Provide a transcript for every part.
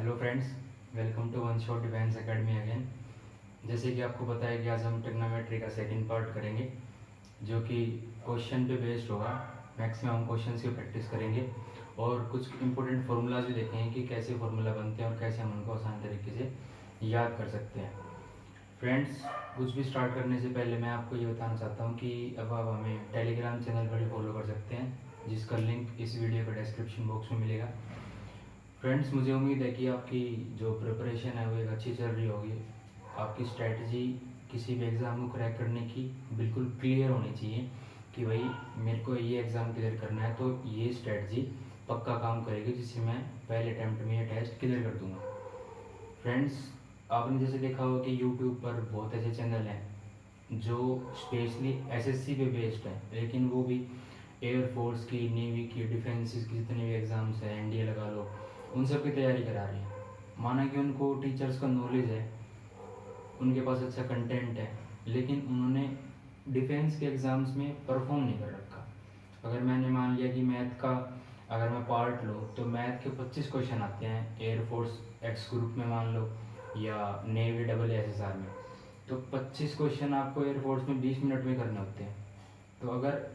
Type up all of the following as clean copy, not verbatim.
Hello friends, welcome to one shot defence academy again. जैसे कि आपको पता है कि आज हम ट्रिग्नोमेट्री का सेकंड पार्ट करेंगे, जो कि क्वेश्चन पे बेस्ड होगा। मैक्सिमम हम क्वेश्चन की प्रैक्टिस करेंगे और कुछ इंपॉर्टेंट फार्मूलाज भी देखेंगे कि कैसे फार्मूला बनते हैं और कैसे हम उनको आसान तरीके से याद कर सकते हैं। फ्रेंड्स, कुछ भी स्टार्ट करने से पहले मैं आपको ये बताना चाहता हूँ कि अब आप हमें टेलीग्राम चैनल पर भी फॉलो कर सकते हैं, जिसका लिंक इस वीडियो के डिस्क्रिप्शन बॉक्स में मिलेगा। फ्रेंड्स, मुझे उम्मीद है कि आपकी जो प्रिपरेशन है वो एक अच्छी चल रही होगी। आपकी स्ट्रैटेजी किसी भी एग्ज़ाम को क्रैक करने की बिल्कुल क्लियर होनी चाहिए कि भाई मेरे को ये एग्ज़ाम क्लियर करना है, तो ये स्ट्रैटेजी पक्का काम करेगी, जिससे मैं पहले अटैम्प्ट में ये टेस्ट क्लियर कर दूंगा। फ्रेंड्स, आपने जैसे देखा होगा कि यूट्यूब पर बहुत ऐसे चैनल हैं जो स्पेशली एसएससी पे बेस्ड है, लेकिन वो भी एयरफोर्स की, नेवी की, डिफेंस की जितने भी एग्ज़ाम्स हैं, एनडीए लगा लो, उन सब की तैयारी करा रही है। माना कि उनको टीचर्स का नॉलेज है, उनके पास अच्छा कंटेंट है, लेकिन उन्होंने डिफेंस के एग्ज़ाम्स में परफॉर्म नहीं कर रखा। अगर मैंने मान लिया कि मैथ का अगर मैं पार्ट लूँ तो मैथ के 25 क्वेश्चन आते हैं एयरफोर्स एक्स ग्रुप में मान लो, या नेवी डबल एसएसआर में, तो 25 क्वेश्चन आपको एयरफोर्स में 20 मिनट में करने होते हैं। तो अगर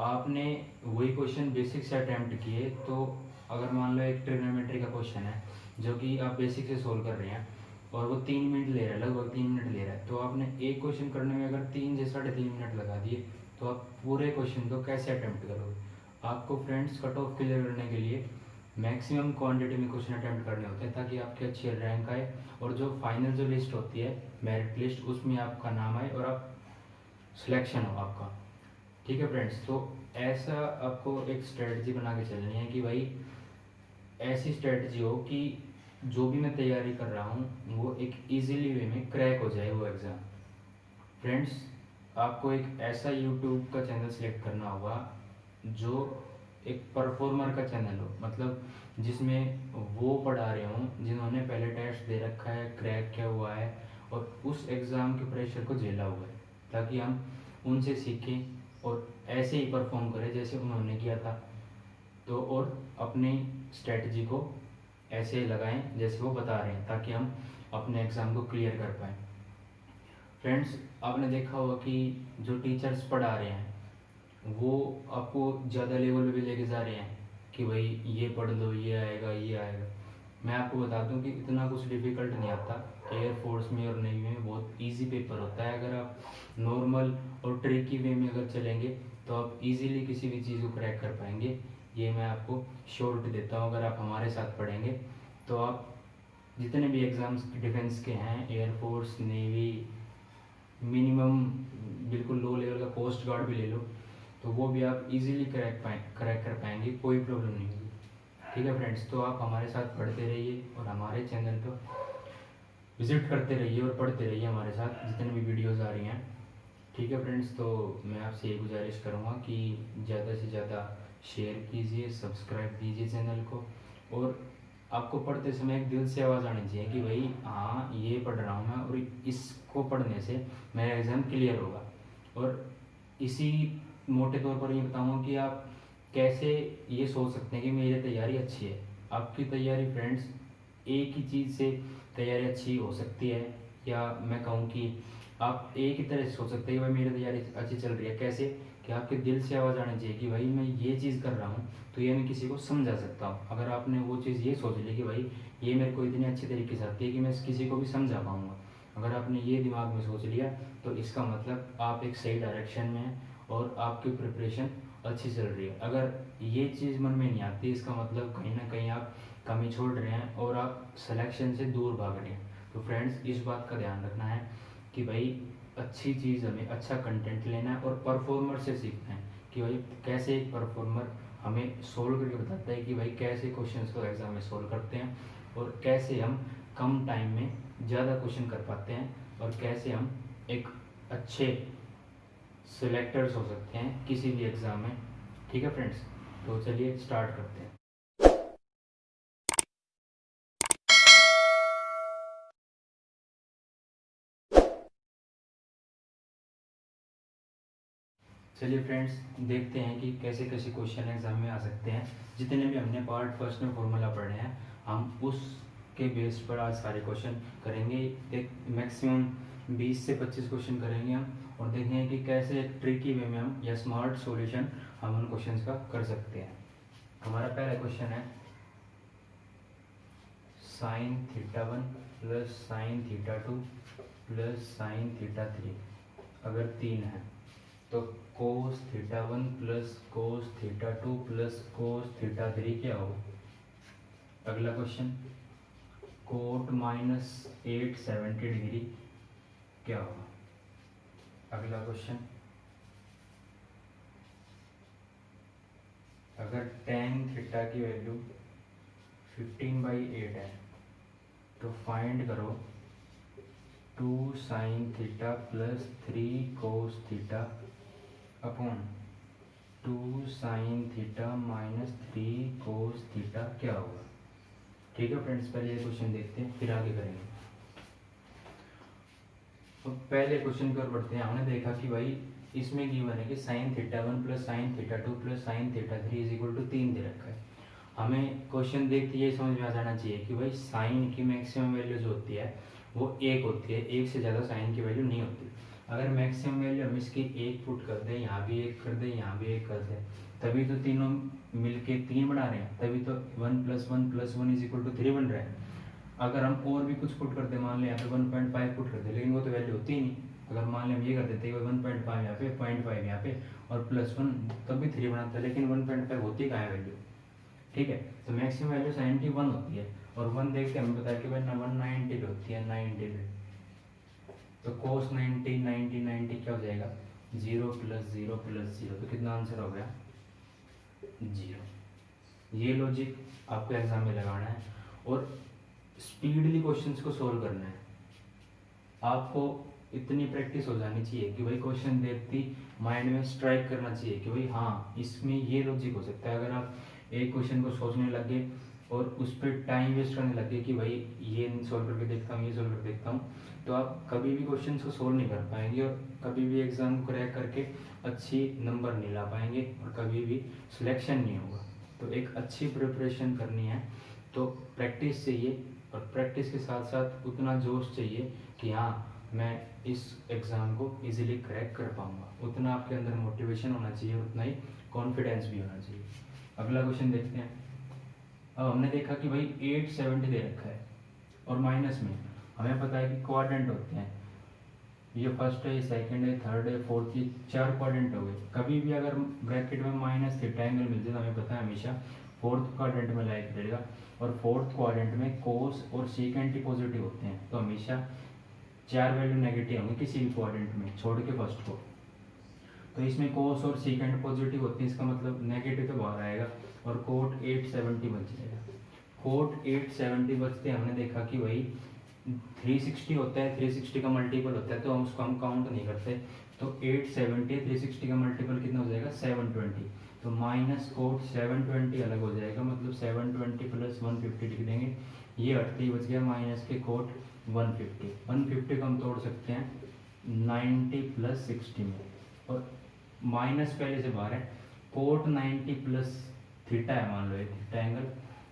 आपने वही क्वेश्चन बेसिक से अटैम्प्ट किए, तो अगर मान लो एक ट्रिग्नोमेट्री का क्वेश्चन है जो कि आप बेसिक से सोल्व कर रहे हैं और वो 3 मिनट ले रहा है, लगभग 3 मिनट ले रहा है, तो आपने एक क्वेश्चन करने में अगर 3 से 3.5 मिनट लगा दिए, तो आप पूरे क्वेश्चन को कैसे अटैम्प्ट करोगे। आपको फ्रेंड्स कट ऑफ क्लियर करने के लिए मैक्सिमम क्वांटिटी में क्वेश्चन अटैम्प्ट करने होते हैं, ताकि आपकी अच्छी रैंक आए और जो फाइनल जो लिस्ट होती है, मेरिट लिस्ट, उसमें आपका नाम आए और आप सिलेक्शन हो आपका। ठीक है फ्रेंड्स, तो ऐसा आपको एक स्ट्रेटजी बना के चलनी है कि भाई ऐसी स्ट्रेटजी हो कि जो भी मैं तैयारी कर रहा हूँ वो एक इजीली वे में क्रैक हो जाए वो एग्ज़ाम। फ्रेंड्स, आपको एक ऐसा यूट्यूब का चैनल सेलेक्ट करना होगा जो एक परफॉर्मर का चैनल हो, मतलब जिसमें वो पढ़ा रहे हों जिन्होंने पहले टेस्ट दे रखा है, क्रैक किया हुआ है और उस एग्ज़ाम के प्रेशर को झेला हुआ है, ताकि हम उनसे सीखें और ऐसे ही परफॉर्म करें जैसे उन्होंने किया था। तो और अपनी स्ट्रेटजी को ऐसे लगाएं जैसे वो बता रहे हैं, ताकि हम अपने एग्ज़ाम को क्लियर कर पाएँ। फ्रेंड्स, आपने देखा होगा कि जो टीचर्स पढ़ा रहे हैं वो आपको ज़्यादा लेवल पे भी लेके जा रहे हैं कि भाई ये पढ़ लो, ये आएगा, ये आएगा। मैं आपको बता दूं कि इतना कुछ डिफ़िकल्ट नहीं आता। एयरफोर्स में और नेवी में बहुत इजी पेपर होता है। अगर आप नॉर्मल और ट्रिकी वे में अगर चलेंगे तो आप इजीली किसी भी चीज़ को क्रैक कर पाएंगे। ये मैं आपको श्योरिटी देता हूँ। अगर आप हमारे साथ पढ़ेंगे तो आप जितने भी एग्ज़ाम्स डिफेंस के हैं, एयरफोर्स, नेवी, मिनिमम बिल्कुल लो लेवल का कोस्ट गार्ड भी ले लो, तो वो भी आप इजीली क्रैक कर पाएंगे, कोई प्रॉब्लम नहीं होगी। ठीक है फ्रेंड्स, तो आप हमारे साथ पढ़ते रहिए और हमारे चैनल पर विजिट करते रहिए और पढ़ते रहिए हमारे साथ जितनी भी वीडियोज़ आ रही हैं। ठीक है फ्रेंड्स, तो मैं आपसे ये गुजारिश करूँगा कि ज़्यादा से ज़्यादा शेयर कीजिए, सब्सक्राइब कीजिए चैनल को, और आपको पढ़ते समय एक दिल से आवाज़ आनी चाहिए कि भाई हाँ, ये पढ़ रहा हूँ मैं और इसको पढ़ने से मेरा एग्ज़ाम क्लियर होगा। और इसी मोटे तौर पर ये बताऊँगा कि आप कैसे ये सोच सकते हैं कि मेरी तैयारी अच्छी है। आपकी तैयारी फ्रेंड्स एक ही चीज़ से तैयारी अच्छी हो सकती है, या मैं कहूँ कि आप एक ही तरह से सोच सकते हैं कि भाई मेरी तैयारी अच्छी चल रही है। कैसे कि आपके दिल से आवाज़ आनी चाहिए कि भाई मैं ये चीज़ कर रहा हूँ तो ये मैं किसी को समझा सकता हूँ। अगर आपने वो चीज़ ये सोच ली कि भाई ये मेरे को इतनी अच्छी तरीके से आती है कि मैं किसी को भी समझा पाऊँगा, अगर आपने ये दिमाग में सोच लिया तो इसका मतलब आप एक सही डायरेक्शन में हैं और आपकी प्रिपरेशन अच्छी चल रही है। अगर ये चीज़ मन में नहीं आती, इसका मतलब कहीं ना कहीं आप कमी छोड़ रहे हैं और आप सिलेक्शन से दूर भाग रहे हैं। तो फ्रेंड्स, इस बात का ध्यान रखना है कि भाई अच्छी चीज़ हमें अच्छा कंटेंट लेना है और परफॉर्मर से सीखना है कि भाई कैसे एक परफॉर्मर हमें सोल्व करके बताता है कि भाई कैसे क्वेश्चंस को एग्ज़ाम में सोल्व करते हैं और कैसे हम कम टाइम में ज़्यादा क्वेश्चन कर पाते हैं और कैसे हम एक अच्छे सिलेक्टर्स हो सकते हैं किसी भी एग्ज़ाम में। ठीक है फ्रेंड्स, तो चलिए स्टार्ट करते हैं। चलिए फ्रेंड्स, देखते हैं कि कैसे कैसे क्वेश्चन एग्जाम में आ सकते हैं। जितने भी हमने पार्ट फर्स्ट में फॉर्मूला पढ़े हैं, हम उस के बेस पर आज सारे क्वेश्चन करेंगे। एक मैक्सिमम 20 से 25 क्वेश्चन करेंगे हम, और देखेंगे कि कैसे ट्रिकी वे में हम या स्मार्ट सॉल्यूशन हम उन क्वेश्चंस का कर सकते हैं। हमारा पहला क्वेश्चन है sign theta 1 plus sine theta 2 plus sine theta 3 अगर 3 है तो cos theta 1 plus cos theta 2 plus cos theta 3 क्या होगा। अगला क्वेश्चन कोट माइनस 870 डिग्री क्या होगा। अगला क्वेश्चन अगर tan थीटा की वैल्यू 15/8 है तो फाइंड करो 2 sine theta plus 3 cos theta upon 2 sine theta minus 3 cos theta क्या होगा। ठीक है फ्रेंड्स, पहले ये क्वेश्चन देखते हैं फिर आगे करेंगे। तो पहले क्वेश्चन की ओर बढ़ते हैं। हमने देखा कि भाई इसमें गिवन है कि sine theta 1 plus sine theta 2 plus sine theta 3 is equal to 3 दे रखा है। हमें क्वेश्चन देखते ये समझ में आ जाना चाहिए कि भाई साइन की मैक्सिमम वैल्यू जो होती है वो 1 होती है, 1 से ज़्यादा साइन की वैल्यू नहीं होती। अगर मैक्सिमम वैल्यू हम इसकी 1 पुट कर दें, यहाँ भी 1 कर दें, यहाँ भी 1 कर दें, तभी तो तीनों मिलके 3 बना रहे हैं, तभी तो 1 + 1 + 1 = 3 बन रहा है। अगर हम और भी कुछ पुट करते, मान लें यहाँ पे 1.5 पुट करते, लेकिन वो तो वैल्यू होती ही नहीं। अगर मान लें हम ये कर देते 1.5 यहाँ पे, 0.5 यहाँ पे और +1, तब भी 3 बनाता है, लेकिन 1.5 होती कहाँ है वैल्यू। ठीक है, तो मैक्सिमम वैल्यू साइन की 1 होती है, और 1 देख के हमें पता है कि भाई 190 पे होती है, 90 पे। तो cos 90 90 90 क्या हो जाएगा, 0 + 0 + 0, तो कितना आंसर हो गया, 0। ये लॉजिक आपको एग्जाम में लगाना है और स्पीडली क्वेश्चंस को सोल्व करना है। आपको इतनी प्रैक्टिस हो जानी चाहिए कि भाई क्वेश्चन देखती माइंड में स्ट्राइक करना चाहिए कि भाई हाँ इसमें ये लॉजिक हो सकता है। अगर आप एक क्वेश्चन को सोचने लगे और उस पर टाइम वेस्ट करने लगे कि भाई ये सोल्व करके देखता हूँ, ये सोल्व करके देखता हूँ, तो आप कभी भी क्वेश्चन को सोल्व नहीं कर पाएंगे और कभी भी एग्जाम को क्रैक करके अच्छी नंबर नहीं ला पाएंगे और कभी भी सिलेक्शन नहीं होगा। तो एक अच्छी प्रिपरेशन करनी है तो प्रैक्टिस चाहिए, और प्रैक्टिस के साथ साथ उतना जोश चाहिए कि हाँ मैं इस एग्ज़ाम को इजीली क्रैक कर पाऊँगा। उतना आपके अंदर मोटिवेशन होना चाहिए, उतना ही कॉन्फिडेंस भी होना चाहिए। अगला क्वेश्चन देखते हैं। अब हमने देखा कि भाई 870 दे रखा है और माइनस में हमें पता है कि क्वाड्रेंट होते हैं, ये फर्स्ट है, ये सेकंड है, थर्ड है, फोर्थ, ये 4 क्वाड्रेंट हो गए। कभी भी अगर ब्रैकेट में माइनस थीटा एंगल मिलते तो हमें पता है हमेशा फोर्थ क्वाड्रेंट में लाइक रहेगा, और फोर्थ क्वाड्रेंट में कोस और सीकेंट पॉजिटिव होते हैं, तो हमेशा 4 वैल्यू नेगेटिव होंगे किसी भी क्वाड्रेंट में छोड़ के फर्स्ट को। तो इसमें कोस और सीकेंट पॉजिटिव होते हैं, इसका मतलब नेगेटिव तो बाहर आएगा और कोट 870 बच जाएगा। कोट 870 बचते हमने देखा कि भाई 360 होता है, 360 का मल्टीपल होता है, तो हम उसको हम काउंट नहीं करते। तो 870 360 का मल्टीपल कितना हो जाएगा, 720। तो माइनस कोट 720 अलग हो जाएगा, मतलब 720 + 150 लिख देंगे, ये 80 बच गया, माइनस के कोट 150 को हम तोड़ सकते हैं 90 + 60 में, और माइनस पहले से बाहर है। कोट 90 प्लस थीटा है, मान लो ये थीटा एंगल,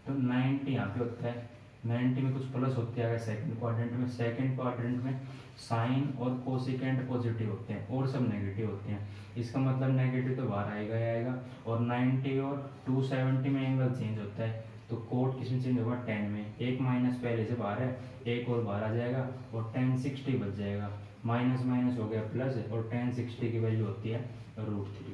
तो 90 यहाँ पे होता है, 90 में कुछ प्लस होते हैं सेकंड क्वाड्रेंट में, सेकंड क्वाड्रेंट में साइन और कोसिकेंट पॉजिटिव होते हैं और सब नेगेटिव होते हैं। इसका मतलब नेगेटिव तो बाहर आएगा ही आएगा, और 90 और 270 में एंगल चेंज होता है, तो कोट किसमें चेंज होगा, 10 में। एक माइनस पहले से बाहर है, एक और बाहर आ जाएगा और tan 60 बच जाएगा, माइनस माइनस हो गया प्लस, और tan 60 की वैल्यू होती है √3।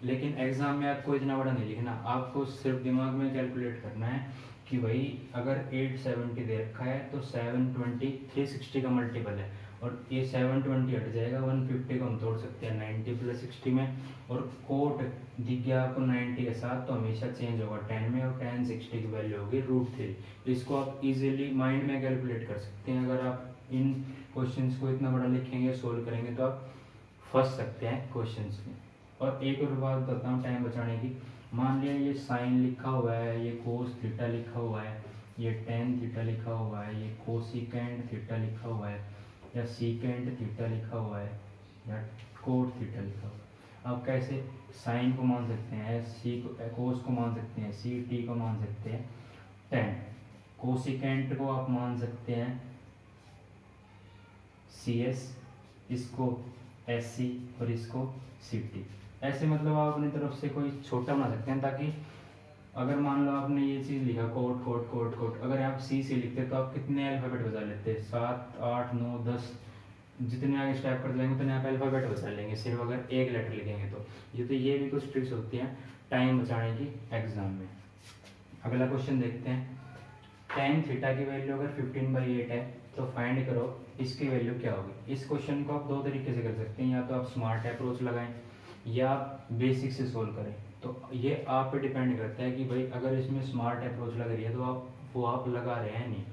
लेकिन एग्जाम में आपको इतना बड़ा नहीं लिखना, आपको सिर्फ दिमाग में कैलकुलेट करना है कि भाई अगर 870 दे रखा है तो 720 360 का मल्टीपल है, और ये 720 हट जाएगा, 150 को हम तोड़ सकते हैं 90 + 60 में, और कोट दिख गया आपको 90 के साथ, तो हमेशा चेंज होगा 10 में, और tan 60 की वैल्यू होगी √3। इसको आप इजीली माइंड में कैलकुलेट कर सकते हैं। अगर आप इन क्वेश्चंस को इतना बड़ा लिखेंगे, सोल्व करेंगे, तो आप फंस सकते हैं क्वेश्चंस में। और एक और बात बताता हूँ टाइम बचाने की, मान लिया ये साइन लिखा हुआ है, ये कोस थीटा लिखा हुआ है, ये tan थीटा लिखा हुआ है, ये कोसिकेंट थीटा लिखा हुआ है, या सीकेंट थीटा लिखा हुआ है, या कोट थीटा लिखा हुआ है। आप कैसे साइन को मान सकते हैं सी को, कोस को मान सकते हैं सी, टी को मान सकते हैं tan, कोसिकेंट को आप मान सकते हैं CS, इसको SC और इसको CT। ऐसे मतलब आप अपनी तरफ से कोई छोटा बना सकते हैं, ताकि अगर मान लो आपने ये चीज़ लिखा कोट कोट कोट कोट, अगर आप C लिखते तो आप कितने अल्फ़ाबेट बचा लेते, 7 8 9 10, जितने आगे स्टेप कर जाएंगे उतने आप अल्फ़ाबेट बचा लेंगे सिर्फ अगर एक लेटर लिखेंगे तो। ये भी कुछ ट्रिक्स होती हैं टाइम बचाने की एग्जाम में। अगला क्वेश्चन देखते हैं। tan थीटा की वैल्यू अगर 15/8 है तो फाइंड करो इसकी वैल्यू क्या होगी। इस क्वेश्चन को आप दो तरीके से कर सकते हैं, या तो आप स्मार्ट अप्रोच लगाएं या आप बेसिक से सोल्व करें। तो ये आप पे डिपेंड करता है कि भाई अगर इसमें स्मार्ट अप्रोच लग रही है तो आप लगा रहे हैं नहीं।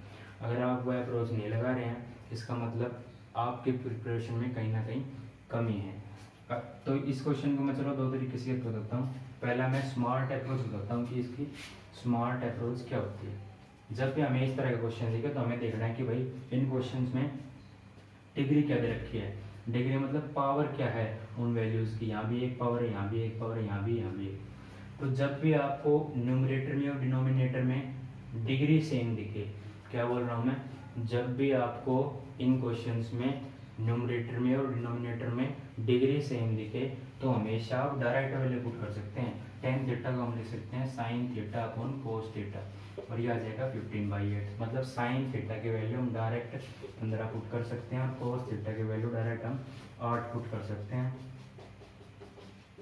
अगर आप वो अप्रोच नहीं लगा रहे हैं इसका मतलब आपके प्रिपरेशन में कहीं ना कहीं कमी है। तो इस क्वेश्चन को मैं चलो दो तरीके से कर सकता हूँ। पहला मैं स्मार्ट अप्रोच बताता हूँ कि इसकी स्मार्ट अप्रोच क्या होती है। जब भी हमें इस तरह का क्वेश्चन दिखे तो हमें देखना है कि भाई इन क्वेश्चंस में डिग्री क्या दे रखी है। डिग्री मतलब पावर क्या है उन वैल्यूज़ की, यहाँ भी एक पावर है, यहाँ भी एक पावर है, यहाँ भी एक। तो जब भी आपको न्यूमरेटर में और डिनोमिनेटर में डिग्री सेम दिखे, क्या बोल रहा हूँ मैं, जब भी आपको इन क्वेश्चंस में न्यूमरेटर में और डिनोमिनेटर में डिग्री सेम दिखे तो हमेशा आप डायरेक्ट वैल्यू पुट कर सकते हैं। tan थीटा को हम लिख सकते हैं sin theta upon cos theta, और ये आ जाएगा 15/8। मतलब sin थीटा की वैल्यू हम डायरेक्ट 15 पुट कर सकते हैं और cos थीटा की वैल्यू डायरेक्ट हम 8 पुट कर सकते हैं।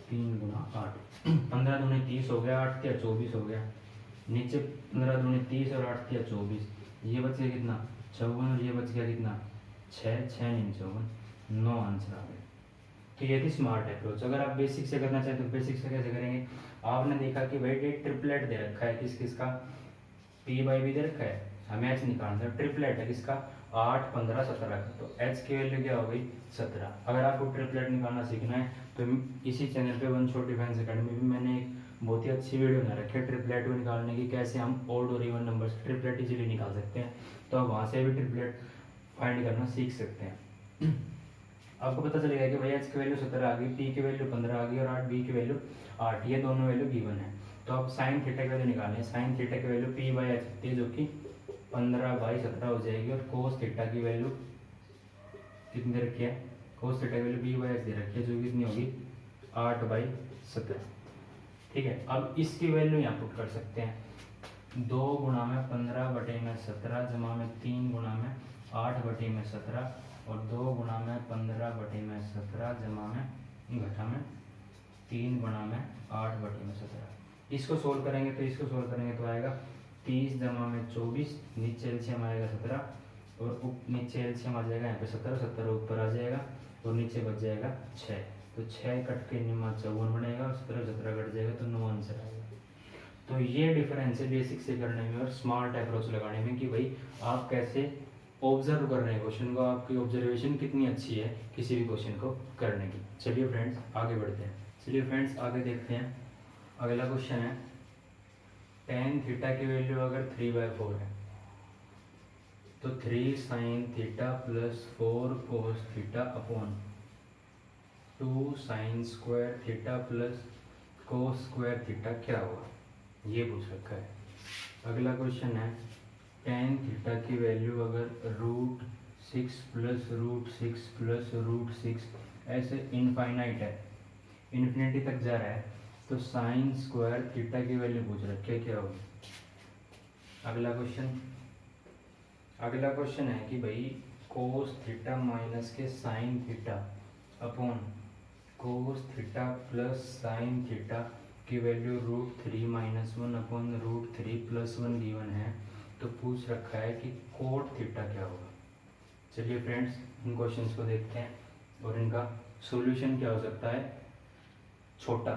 3 गुना 8, 15 दूनी 30 हो गया, 8 या 24 हो गया। नीचे 15 दूनी 30 और 8 या 24, ये बच गया कितना 54, और ये बच गया कितना 6, 6 नहीं 54, 9 आंसर आ गया। तो ये थी स्मार्ट अप्रोच। अगर आप बेसिक से करना चाहें तो बेसिक से कैसे करेंगे। आपने देखा कि भाई एक ट्रिपलेट दे रखा है, किसका P/B दे रखा है, हमें H निकालना है। ट्रिपलेट है किसका 8 15 17 का, तो H की वैल्यू क्या हो गई 17। अगर आपको ट्रिपलेट निकालना सीखना है तो इसी चैनल पे वन शॉट डिफेंस अकेडमी में मैंने एक बहुत ही अच्छी वीडियो बना रखी है ट्रिपलेट को निकालने की, कैसे हम ओड और इवन नंबर से ट्रिपलेट इजीली निकाल सकते हैं। तो आप वहाँ से भी ट्रिपलेट फाइंड करना सीख सकते हैं। आपको पता चलेगा कि भाई H की वैल्यू 17 आ गई, P की वैल्यू 15 आ गई और 8B की वैल्यू 8, ये दोनों वैल्यू गिवन है। तो आप साइन थीटा की वैल्यू निकालनी है। साइन थीटा की वैल्यू P/H होती है जो कि 15/17 हो जाएगी, और कोस थीटा की वैल्यू कितनी दे रखी है, कोस थीटा की वैल्यू P/H दे रखी है जो कितनी होगी 8/17। ठीक है, अब इसकी वैल्यू यहाँ पुट कर सकते हैं। 2 गुणा में 15/17 जमा में 3 गुणा में 8/17 और 2 गुणा में 15/17 जमा में घटा में 3 गुणा में 8/17। इसको सोल्व करेंगे तो आएगा 30 जमा में 24, नीचे एलसीएम आएगा 17 और नीचे एलसीएम आ जाएगा यहाँ पे 17 ऊपर आ जाएगा और नीचे बच जाएगा 6। तो 6 कट के निम्न 54 बनेगा और 17 कट जाएगा तो 9 आंसर आएगा। तो ये डिफरेंस है बेसिक से करने में और स्मार्ट अप्रोच लगाने में कि भाई आप कैसे ऑब्जर्व कर रहे हैं क्वेश्चन को, आपकी ऑब्जर्वेशन कितनी अच्छी है किसी भी क्वेश्चन को करने की। चलिए फ्रेंड्स आगे बढ़ते हैं। चलिए फ्रेंड्स आगे देखते हैं। अगला क्वेश्चन है tan थीटा की वैल्यू अगर 3/4 है तो 3 sin theta plus 4 cos theta upon 2 sin square theta plus cos square theta क्या होगा, ये पूछ रखा है। अगला क्वेश्चन है tan थीटा की वैल्यू अगर √6 प्लस √6 प्लस √6 ऐसे इनफाइनाइट है, इन्फिनिटी तक जा रहा है, तो साइन स्क्वायर थीटा की वैल्यू पूछ रखी है क्या होगी। अगला क्वेश्चन है कि भाई कोस थीटा माइनस के sign theta upon cos theta plus sine theta की वैल्यू √3 - 1 अपॉन √3 + 1 गिवन है। तो पूछ रखा है कि कोट थीटा क्या होगा। चलिए फ्रेंड्स इन क्वेश्चंस को देखते हैं और इनका सॉल्यूशन क्या हो सकता है, छोटा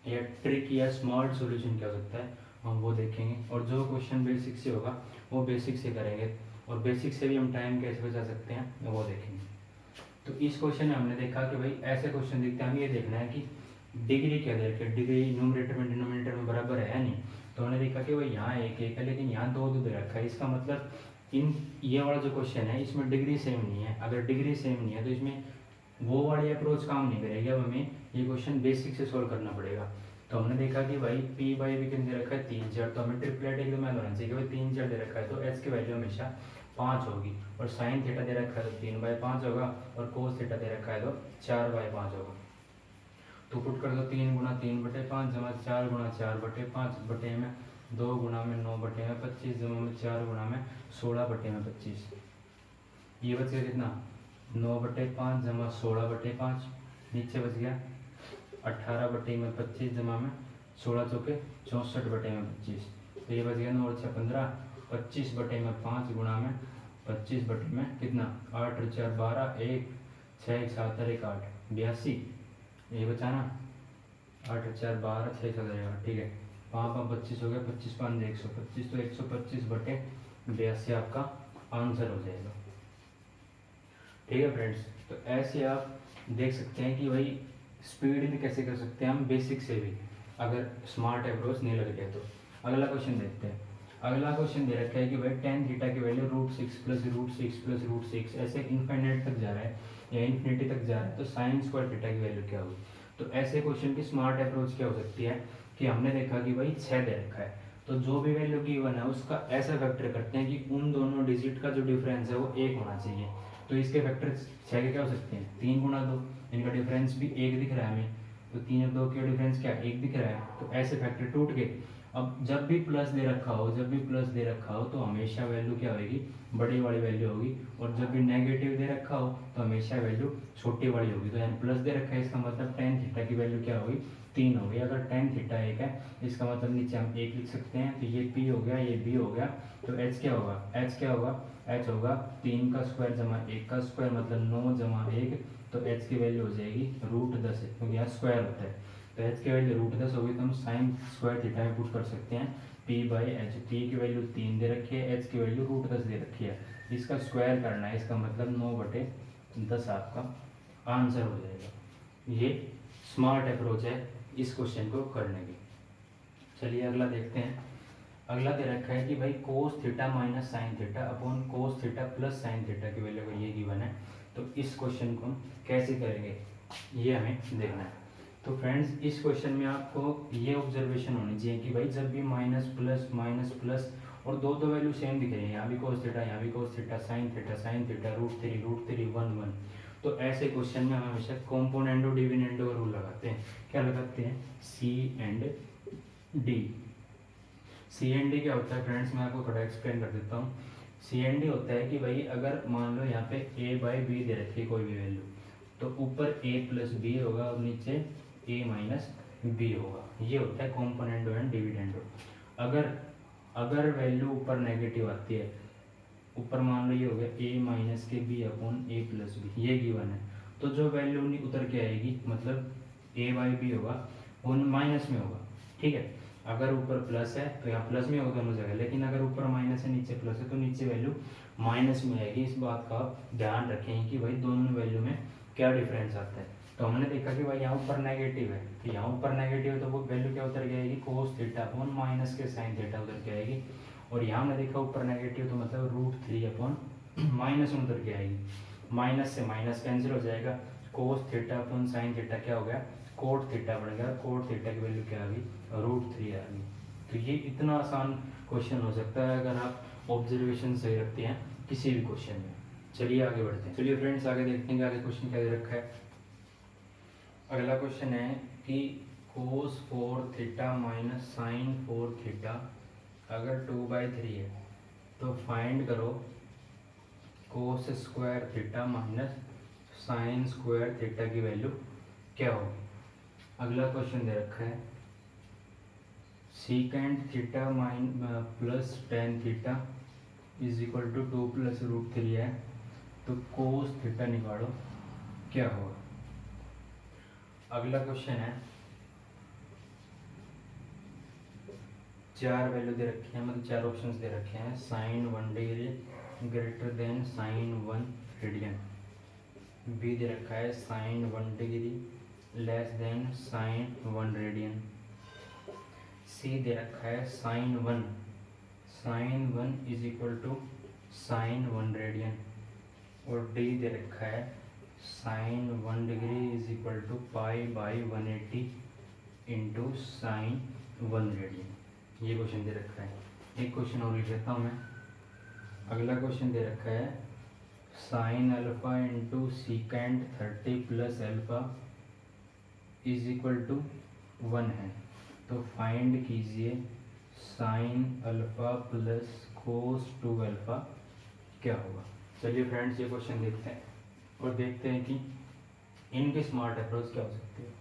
या ट्रिक या स्मार्ट सॉल्यूशन क्या हो सकता है हम वो देखेंगे। और जो क्वेश्चन बेसिक से होगा वो बेसिक से करेंगे और बेसिक से भी हम टाइम कैसे बचा सकते हैं वो देखेंगे। तो इस क्वेश्चन में हमने देखा कि भाई ऐसे क्वेश्चन दिखते हैं, हमें ये देखना है कि डिग्री क्या दे रखी है, डिग्री न्यूमरेटर में डिनोमिनेटर में बराबर है नहीं। तो हमने देखा कि भाई यहाँ एक है लेकिन यहाँ 2 दे रखा है। इसका मतलब ये वाला जो क्वेश्चन है इसमें डिग्री सेम नहीं है। अगर डिग्री सेम नहीं है तो इसमें वो वाली अप्रोच काम नहीं करेगी। अब हमें ये क्वेश्चन बेसिक से सोल्व करना पड़ेगा। तो हमने देखा कि भाई पी बाई वी कितने दे रखा है 3 Z, तो हमें ट्रिपलेट एकदम याद होना चाहिए कि भाई 3 Z दे रखा है तो एच की वैल्यू हमेशा 5 होगी, और साइन थीटा दे रखा है तो 3/5 होगा, और कोस थीटा दे रखा है तो 4/5 होगा। तो पुट कर दो 3 × 3/5 जमा 4 × 4/5 बटे में 2 गुणा में 9/25 जमा में 4 गुणा में 16/25। ये बच गया कितना 9/5 जमा 16/5, नीचे बच गया 18/25 जमा में 16 चौके 64/25। तो ये बच गया 9 और 6 15, 25/5 गुणा में 25 में कितना 8 और 4 12, 1 6 1 7 1 8 82, ये बचा ना 8 और 4 12 6 7 1 8, ठीक है 5 5 25 हो गया, 25 5 125, तो 125/82 आपका आंसर हो जाएगा। ठीक है फ्रेंड्स, तो ऐसे आप देख सकते हैं कि भाई स्पीड में कैसे कर सकते हैं हम बेसिक से भी, अगर स्मार्ट अप्रोच नहीं लग गया तो। अगला क्वेश्चन देखते हैं। अगला क्वेश्चन दे रखा है कि भाई tan थीटा की वैल्यू √6 + √6 + √6 ऐसे इन्फिनिट तक जा रहा है या इन्फिनिटी तक जा रहा है, तो साइन स्क्वायर थीटा की वैल्यू क्या होगी। तो ऐसे क्वेश्चन की स्मार्ट अप्रोच क्या हो सकती है कि हमने देखा कि भाई 6 दे रखा है, तो जो भी वैल्यू गिवन है उसका ऐसा फैक्टर करते हैं कि उन दोनों डिजिट का जो डिफरेंस है वो 1 होना चाहिए। तो इसके फैक्टर 6 के क्या हो सकते हैं 3 × 2, इनका डिफरेंस भी 1 दिख रहा है हमें, तो 3 और 2 का डिफरेंस क्या 1 दिख रहा है, तो ऐसे फैक्टर टूट गए। अब जब भी प्लस दे रखा हो तो हमेशा वैल्यू क्या होगी बड़ी वाली वैल्यू होगी, और जब भी नेगेटिव दे रखा हो तो हमेशा वैल्यू छोटी वाली होगी। तो यहाँ प्लस दे रखा है, इसका मतलब tan थीटा की वैल्यू क्या होगी 3 होगी। अगर tan थीटा 1 है इसका मतलब नीचे हम 1 लिख सकते हैं, तो ये p हो गया, ये b हो गया, तो h क्या होगा h होगा 3 का स्क्वायर जमा 1 का स्क्वायर, मतलब 9 जमा 1, तो h की वैल्यू हो जाएगी √10, क्योंकि यहाँ स्क्वायर होता है, तो h की वैल्यू √10 होगी, तो हम साइन स्क्वायर थीटा में पुट कर सकते हैं p/h। p की वैल्यू 3 दे रखी है, h की वैल्यू √10 दे रखी है, इसका स्क्वायर करना है, इसका मतलब 9/10 आपका आंसर हो जाएगा। ये स्मार्ट अप्रोच है इस क्वेश्चन को करने की। चलिए अगला देखते हैं। अगला दे रखा है कि भाई कोस theta minus sign theta upon cos theta plus sine theta की वैल्यू अगर ये गिवन है, तो इस क्वेश्चन को हम कैसे करेंगे ये हमें देखना है। तो फ्रेंड्स इस क्वेश्चन में आपको ये ऑब्जर्वेशन होनी चाहिए कि भाई जब भी माइनस प्लस और दो वैल्यू सेम दिख रही है, यहाँ भी कोस थीटा यहाँ भी कोस थीटा साइन थीटा √3 1 1, तो ऐसे क्वेश्चन में हम हमेशा कॉम्पोनेंडो डिविडेंडो का रूल लगाते हैं। क्या लगाते हैं C&D। C&D क्या होता है फ्रेंड्स, मैं आपको थोड़ा एक्सप्लेन कर देता हूँ। C&D होता है कि भाई अगर मान लो यहाँ पे a/b दे रखी है कोई भी वैल्यू, तो ऊपर a + b होगा और नीचे a - b होगा, ये होता है कॉम्पोनेंडो एंड डिविडेंडो। अगर वैल्यू ऊपर नेगेटिव आती है, ऊपर मान लो ये हो गया a - b upon a + b, ये गिवन है, तो जो वैल्यू उतर के आएगी मतलब a/b होगा वो माइनस में होगा। ठीक है, अगर ऊपर प्लस है तो यहाँ प्लस में होगा दोनों जगह, लेकिन अगर ऊपर माइनस है नीचे प्लस है तो नीचे वैल्यू माइनस में आएगी। इस बात का आप ध्यान रखें कि भाई दोनों वैल्यू में क्या डिफरेंस आता है। तो हमने देखा कि भाई यहाँ ऊपर नेगेटिव है, तो यहाँ ऊपर नेगेटिव है तो वो वैल्यू क्या उतर के आएगी कोस थीटा अपॉन माइनस के साइन थीटा उतर के आएगी, और यहाँ हमने देखा ऊपर नेगेटिव तो मतलब √3 अपॉन माइनस में उतर के आएगी, माइनस से माइनस कैंसिल हो जाएगा, cos theta upon sine theta क्या हो गया कोट थीटा बन गया, कोट थीटा की वैल्यू क्या आ गई √3 आ गई। तो ये इतना आसान क्वेश्चन हो सकता है अगर आप ऑब्जर्वेशन सही रखते हैं किसी भी क्वेश्चन में। चलिए आगे बढ़ते हैं। चलिए फ्रेंड्स आगे देखते हैं कि आगे क्वेश्चन क्या दे रखा है। अगला क्वेश्चन है कि cos 4 theta minus sine 4 theta अगर 2/3 है तो फाइंड करो cos square theta minus sine square theta की वैल्यू क्या होगी। अगला क्वेश्चन दे रखा है secant theta plus tan theta is equal to 2 + √3 है, तो कोस थीटा निकालो क्या होगा। अगला क्वेश्चन है 4 वैल्यू दे रखी है, मतलब 4 ऑप्शंस दे रखे हैं। sin 1 degree greater than sin 1 radian, B दे रखा है sin 1 degree less than sin 1 radian, C दे रखा है sin 1 is equal to sin 1 radian, और डी दे रखा है sin 1 degree is equal to π/180 into sine 1 radian, ये क्वेश्चन दे रखा है। एक क्वेश्चन और लिख लेता हूँ मैं। अगला क्वेश्चन दे रखा है sine alpha into secant 30 plus alpha is equal to 1 है, तो फाइंड कीजिए sine alpha plus cos 2 alpha क्या होगा। चलिए फ्रेंड्स ये क्वेश्चन देखते हैं और देखते हैं कि इनकी स्मार्ट अप्रोच क्या हो सकती है।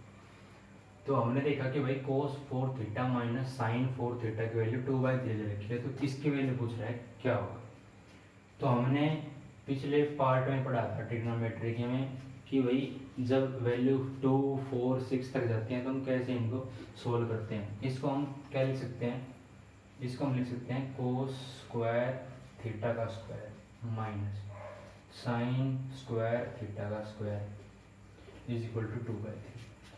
तो हमने देखा कि भाई कोस 4 थीटा माइनस साइन 4 थीटा की वैल्यू 2/3 रखी है, तो इसकी वैल्यू पूछ रहा है क्या होगा। तो हमने पिछले पार्ट में पढ़ा था ट्रिग्नोमेट्री के में कि भाई जब वैल्यू 2, 4, 6 तक जाती हैं तो हम कैसे इनको सोल्व करते हैं। इसको हम क्या लिख सकते हैं, इसको हम लिख सकते हैं कोस स्क्वायर थीटा का square minus sine square theta का स्क्वायर इज इक्वल टू 2/3।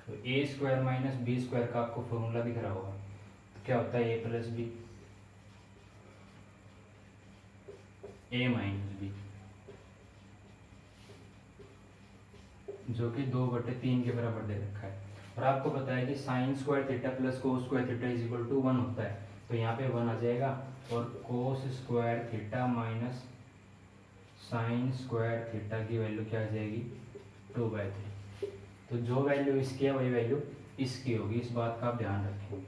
तो ए स्क्वायर माइनस बी स्क्वायर का आपको फॉर्मूला दिख रहा होगा, तो क्या होता है ए plus B, A minus B, जो कि 2/3 के बराबर दे रखा है। और आपको पता है कि sine square theta plus cos square theta is equal to 1 होता है, तो यहाँ पे 1 आ जाएगा। और कोस square theta minus sine square theta की वैल्यू क्या आ जाएगी 2/3। तो जो वैल्यू इसकी है वही वैल्यू इसकी होगी, इस बात का आप ध्यान रखें।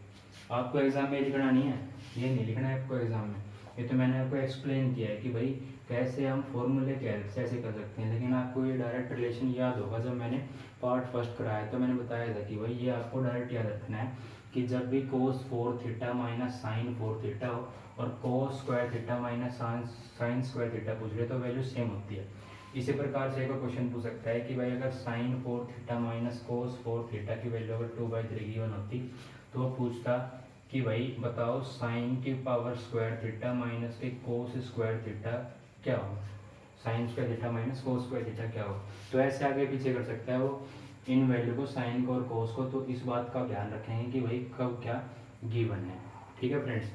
आपको एग्जाम में लिखना नहीं है, ये नहीं लिखना है आपको एग्जाम में, ये तो मैंने आपको एक्सप्लेन किया है कि भाई कैसे हम फॉर्मूले के हेल्प से ऐसे कर सकते हैं। लेकिन आपको ये डायरेक्ट रिलेशन याद होगा, जब मैंने पार्ट फर्स्ट कराया तो मैंने बताया था कि भाई ये आपको डायरेक्ट याद रखना है कि जब भी कोस 4 थीटा माइनस साइन 4 थीटा हो और कोस square theta minus sine square theta पूछ रहे तो वैल्यू सेम होती है। इसी प्रकार से एक क्वेश्चन पूछ सकता है कि भाई अगर sine 4 theta minus cos 4 theta की वैल्यू अगर 2/3 गिवन होती तो वो पूछता कि भाई बताओ साइन की power square theta minus K कोस स्क्वायर थीटा क्या हो, साइन स्क्वायर थीटा माइनस कोस स्क्वायर थीटा क्या हो। तो ऐसे आगे पीछे कर सकता है वो इन वैल्यू को, साइन को और कोस को। तो इस बात का ध्यान रखेंगे कि भाई कब क्या गिवन है। ठीक है फ्रेंड्स,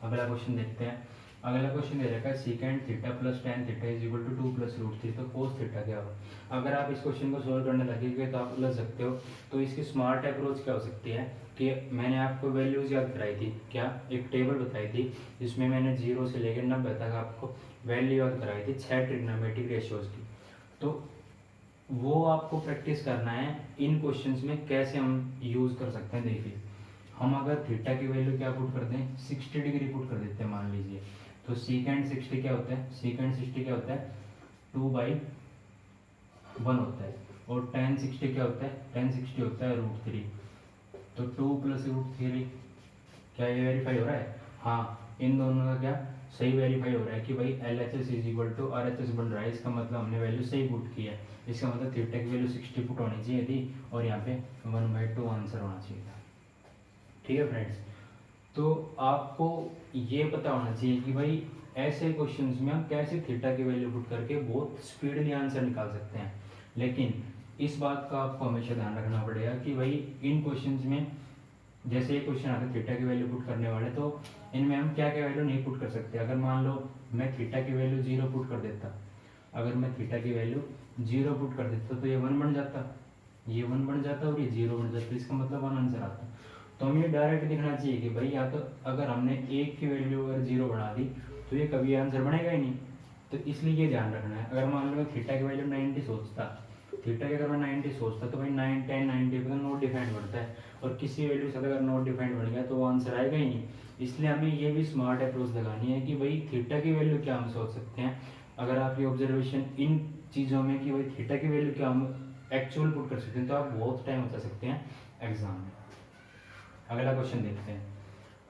अगला क्वेश्चन देखते हैं। अगला क्वेश्चन दे रखा है secant theta plus tan theta is equal to 2 plus root 3, तो कोस थीटा क्या हो। अगर आप इस क्वेश्चन को सोल्व करने लगेंगे तो आप उलझ सकते हो। तो इसकी स्मार्ट अप्रोच क्या हो सकती है कि मैंने आपको वैल्यूज याद कराई थी, क्या एक टेबल बताई थी जिसमें मैंने 0 से लेकर 90 तक आपको वैल्यू याद कराई थी 6 ट्रिग्नोमेट्रिक रेशियोज की। तो वो आपको प्रैक्टिस करना है इन क्वेश्चंस में कैसे हम यूज़ कर सकते हैं। देखिए हम अगर थीटा की वैल्यू क्या पुट कर दें, 60 डिग्री पुट कर देते हैं मान लीजिए, तो सीकेंड 60 क्या होता है, सीकेंड 60 क्या होता है 2/1 होता है। और tan 60 क्या होता है, tan 60 होता है √3। तो 2 प्लस √3 क्या ये वेरीफाई हो रहा है, हाँ इन दोनों का क्या सही वेरीफाई हो रहा है कि भाई LHS is equal to RHS बन रहा है। इसका मतलब हमने वैल्यू सही पुट की है, इसका मतलब थीटा की वैल्यू 60 पुट होनी चाहिए थी और यहाँ पे 1/2 आंसर होना चाहिए था। ठीक है फ्रेंड्स, तो आपको ये पता होना चाहिए कि भाई ऐसे क्वेश्चंस में हम कैसे थीटा की वैल्यू पुट करके बहुत स्पीडली आंसर निकाल सकते हैं। लेकिन इस बात का आपको हमेशा ध्यान रखना पड़ेगा कि भाई इन क्वेश्चंस में जैसे ये क्वेश्चन आता है थीटा की वैल्यू पुट करने वाले, तो इनमें हम क्या क्या वैल्यू नहीं पुट कर सकते। अगर मान लो मैं थीटा की वैल्यू 0 पुट कर देता, अगर मैं थीटा की वैल्यू 0 पुट कर देता तो ये 1 बन जाता, ये 1 बन जाता और ये 0 बन जाता, इसका मतलब 1 आंसर आता। तो हमें डायरेक्ट दिखना चाहिए कि भाई या तो अगर हमने 1 की वैल्यू अगर 0 बना दी तो ये कभी आंसर बनेगा ही नहीं। तो इसलिए ये ध्यान रखना है। अगर मान लो मैं थीटा की वैल्यू 90 सोचता, थीटा की अगर मैं 90 सोचता तो भाई 9, 10, 90 पर नोट डिफाइंड बढ़ता है और किसी वैल्यू से अगर नोट डिफाइंड बढ़ गया तो वो आंसर आएगा ही नहीं। इसलिए हमें ये भी स्मार्ट अप्रोच लगानी है कि भाई थीटा की वैल्यू क्या हम सोच सकते हैं। अगर आपकी ऑब्जर्वेशन इन चीज़ों में कि भाई थीटा की वैल्यू क्या हम एक्चुअल पुट कर सकते हैं तो आप बहुत टाइम बचा सकते हैं एग्जाम में। अगला क्वेश्चन देखते हैं।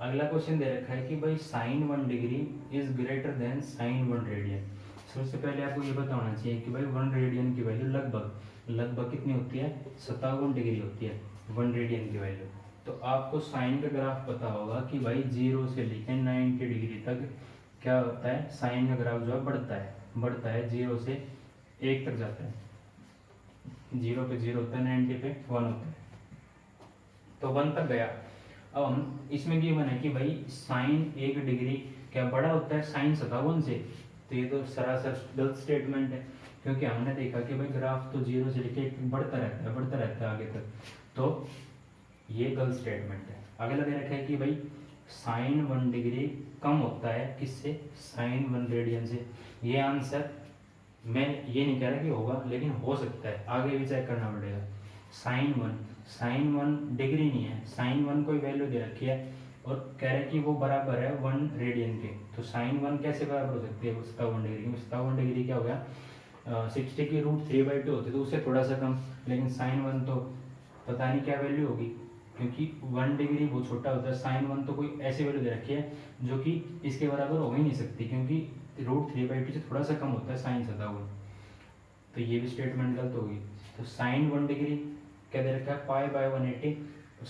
अगला क्वेश्चन दे रखा है कि भाई sine 1 degree is greater than sine 1 radian. सबसे पहले आपको ये पता होना चाहिए कि भाई 1 रेडियन की वैल्यू लगभग कितनी होती है, 57 डिग्री होती है 1 रेडियन की वैल्यू। तो आपको साइन का ग्राफ पता होगा कि भाई 0 से लेकर 90 डिग्री तक क्या होता है, साइन का ग्राफ जो है बढ़ता है 0 से 1 तक जाता है, 0 पे 0 होता है, 90 पे 1 होता है, तो 1 तक गया। अब हम इसमें गिवन है कि भाई साइन 1 डिग्री क्या बड़ा होता है साइन 57 से, तो ये तो सरासर गलत स्टेटमेंट है क्योंकि हमने देखा कि भाई ग्राफ तो 0 से लेके बढ़ता रहता है आगे तक। तो ये गलत स्टेटमेंट है। अगला दे रखा है कि भाई साइन 1 डिग्री कम होता है किससे, साइन 1 रेडियन से। ये आंसर मैं ये नहीं कह रहा कि होगा, लेकिन हो सकता है, आगे भी चेक करना पड़ेगा। साइन 1 डिग्री नहीं है, साइन 1 कोई वैल्यू दे रखी है और कह रहे हैं कि वो बराबर है 1 रेडियन के। तो साइन 1 कैसे बराबर हो सकती है 57 डिग्री? 57 डिग्री क्या हो गया, 60 की √3/2 होती तो उससे थोड़ा सा कम, लेकिन साइन 1 तो पता नहीं क्या वैल्यू होगी, क्योंकि 1 डिग्री बहुत छोटा होता है। साइन 1 तो कोई ऐसी वैल्यू दे रखी है जो कि इसके बराबर हो ही नहीं सकती, क्योंकि √3/2 से थोड़ा सा कम होता है साइन 57। तो ये भी स्टेटमेंट गलत होगी। तो साइन 1 डिग्री क्या दे रखा है, π/180,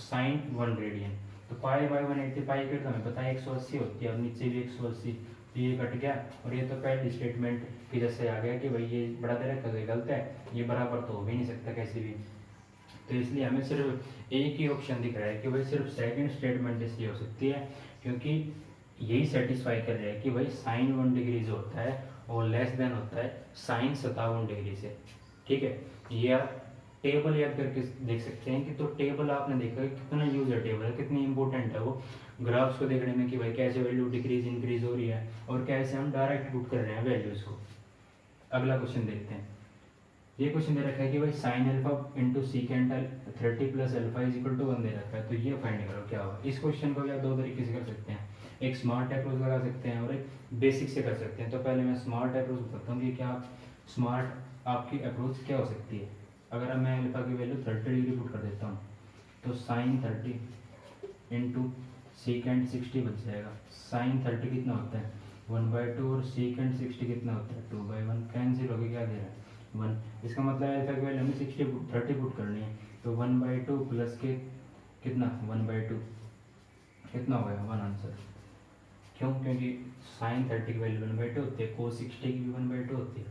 साइन 1 रेडियन। तो π/180, पाई की हमें पता है 180 होती है और नीचे भी 180, तो ये कट गया। और ये तो पहली स्टेटमेंट की जैसे आ गया कि भाई ये बड़ा दे रखा है, गलत है, ये बराबर तो हो भी नहीं सकता कैसे भी। तो इसलिए हमें सिर्फ एक ही ऑप्शन दिख रहा है कि भाई सिर्फ सेकंड स्टेटमेंट इसलिए हो सकती है क्योंकि यही सेटिस्फाई कर रहा है कि भाई साइन 1 डिग्री जो होता है वो लेस देन होता है साइन 57 डिग्री से। ठीक है, ये आप टेबल याद करके देख सकते हैं कि तो टेबल आपने देखा कि कितना यूज है टेबल, कितनी इंपॉर्टेंट है वो ग्राफ्स को देखने में कि भाई कैसे वैल्यू डिक्रीज इंक्रीज हो रही है और कैसे हम डायरेक्ट पुट कर रहे हैं वैल्यूज को। अगला क्वेश्चन देखते हैं। ये क्वेश्चन दे रखा है कि भाई sine alpha into secant 30 plus alpha is equal to 1 दे रखा है। तो ये फाइंड करो क्या होगा। इस क्वेश्चन को आप दो तरीके से कर सकते हैं, एक स्मार्ट अप्रोच लगा सकते हैं और एक बेसिक से कर सकते हैं। तो पहले मैं स्मार्ट अप्रोच बताता हूँ कि क्या स्मार्ट आपकी अप्रोच क्या हो सकती है। अगर मैं अल्फा की वैल्यू 30 डिग्री पुट कर देता हूँ तो साइन 30 इंटू सीकेंट 60 बच जाएगा। साइन 30 कितना होता है 1/2 और सीकेंट 60 कितना होता है 2/1, कैंसिल हो गया, क्या दे रहा है 1। इसका मतलब अल्फा की वैल्यू हमें 30 पुट करनी है। तो 1/2 प्लस के कितना 1/2 कितना हो गया 1 आंसर। क्यों? क्योंकि साइन 30 की वैल्यू 1/2 होती है, कोस 60 की भी 1/2 होती है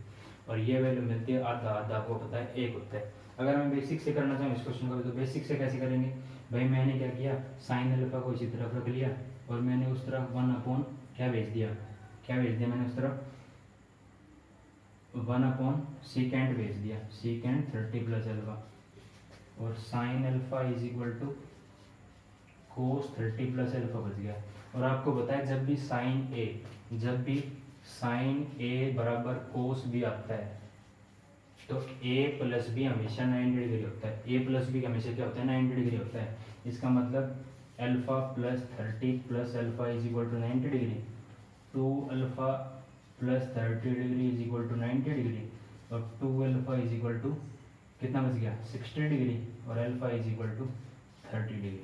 और ये वैल्यू मिलती है आधा आधा, आपको पता है 1 होता है। अगर मैं बेसिक से करना चाहूँ इस क्वेश्चन को तो बेसिक से कैसे करेंगे भाई, मैंने क्या किया साइन अल्फा को इसी तरफ रख लिया और मैंने उस तरफ 1 क्या भेज दिया, क्या भेज दिया मैंने उस तरफ 1 सीकेंट भेज दिया, सीकेंट 30 प्लस अल्फा और sine alpha is equal to cos 30 plus alpha बच गया। और आपको बताया जब भी साइन ए बराबर कोस बी आता है तो ए प्लस बी हमेशा 90 डिग्री होता है। ए प्लस बी हमेशा क्या होता है 90 डिग्री होता है। इसका मतलब alpha plus 30 plus alpha is equal to 90 degree, 2 alpha plus 30 degree is equal to 90 degree और 2 अल्फा इज इक्वल टू कितना बच गया 60 डिग्री और alpha is equal to 30 degree.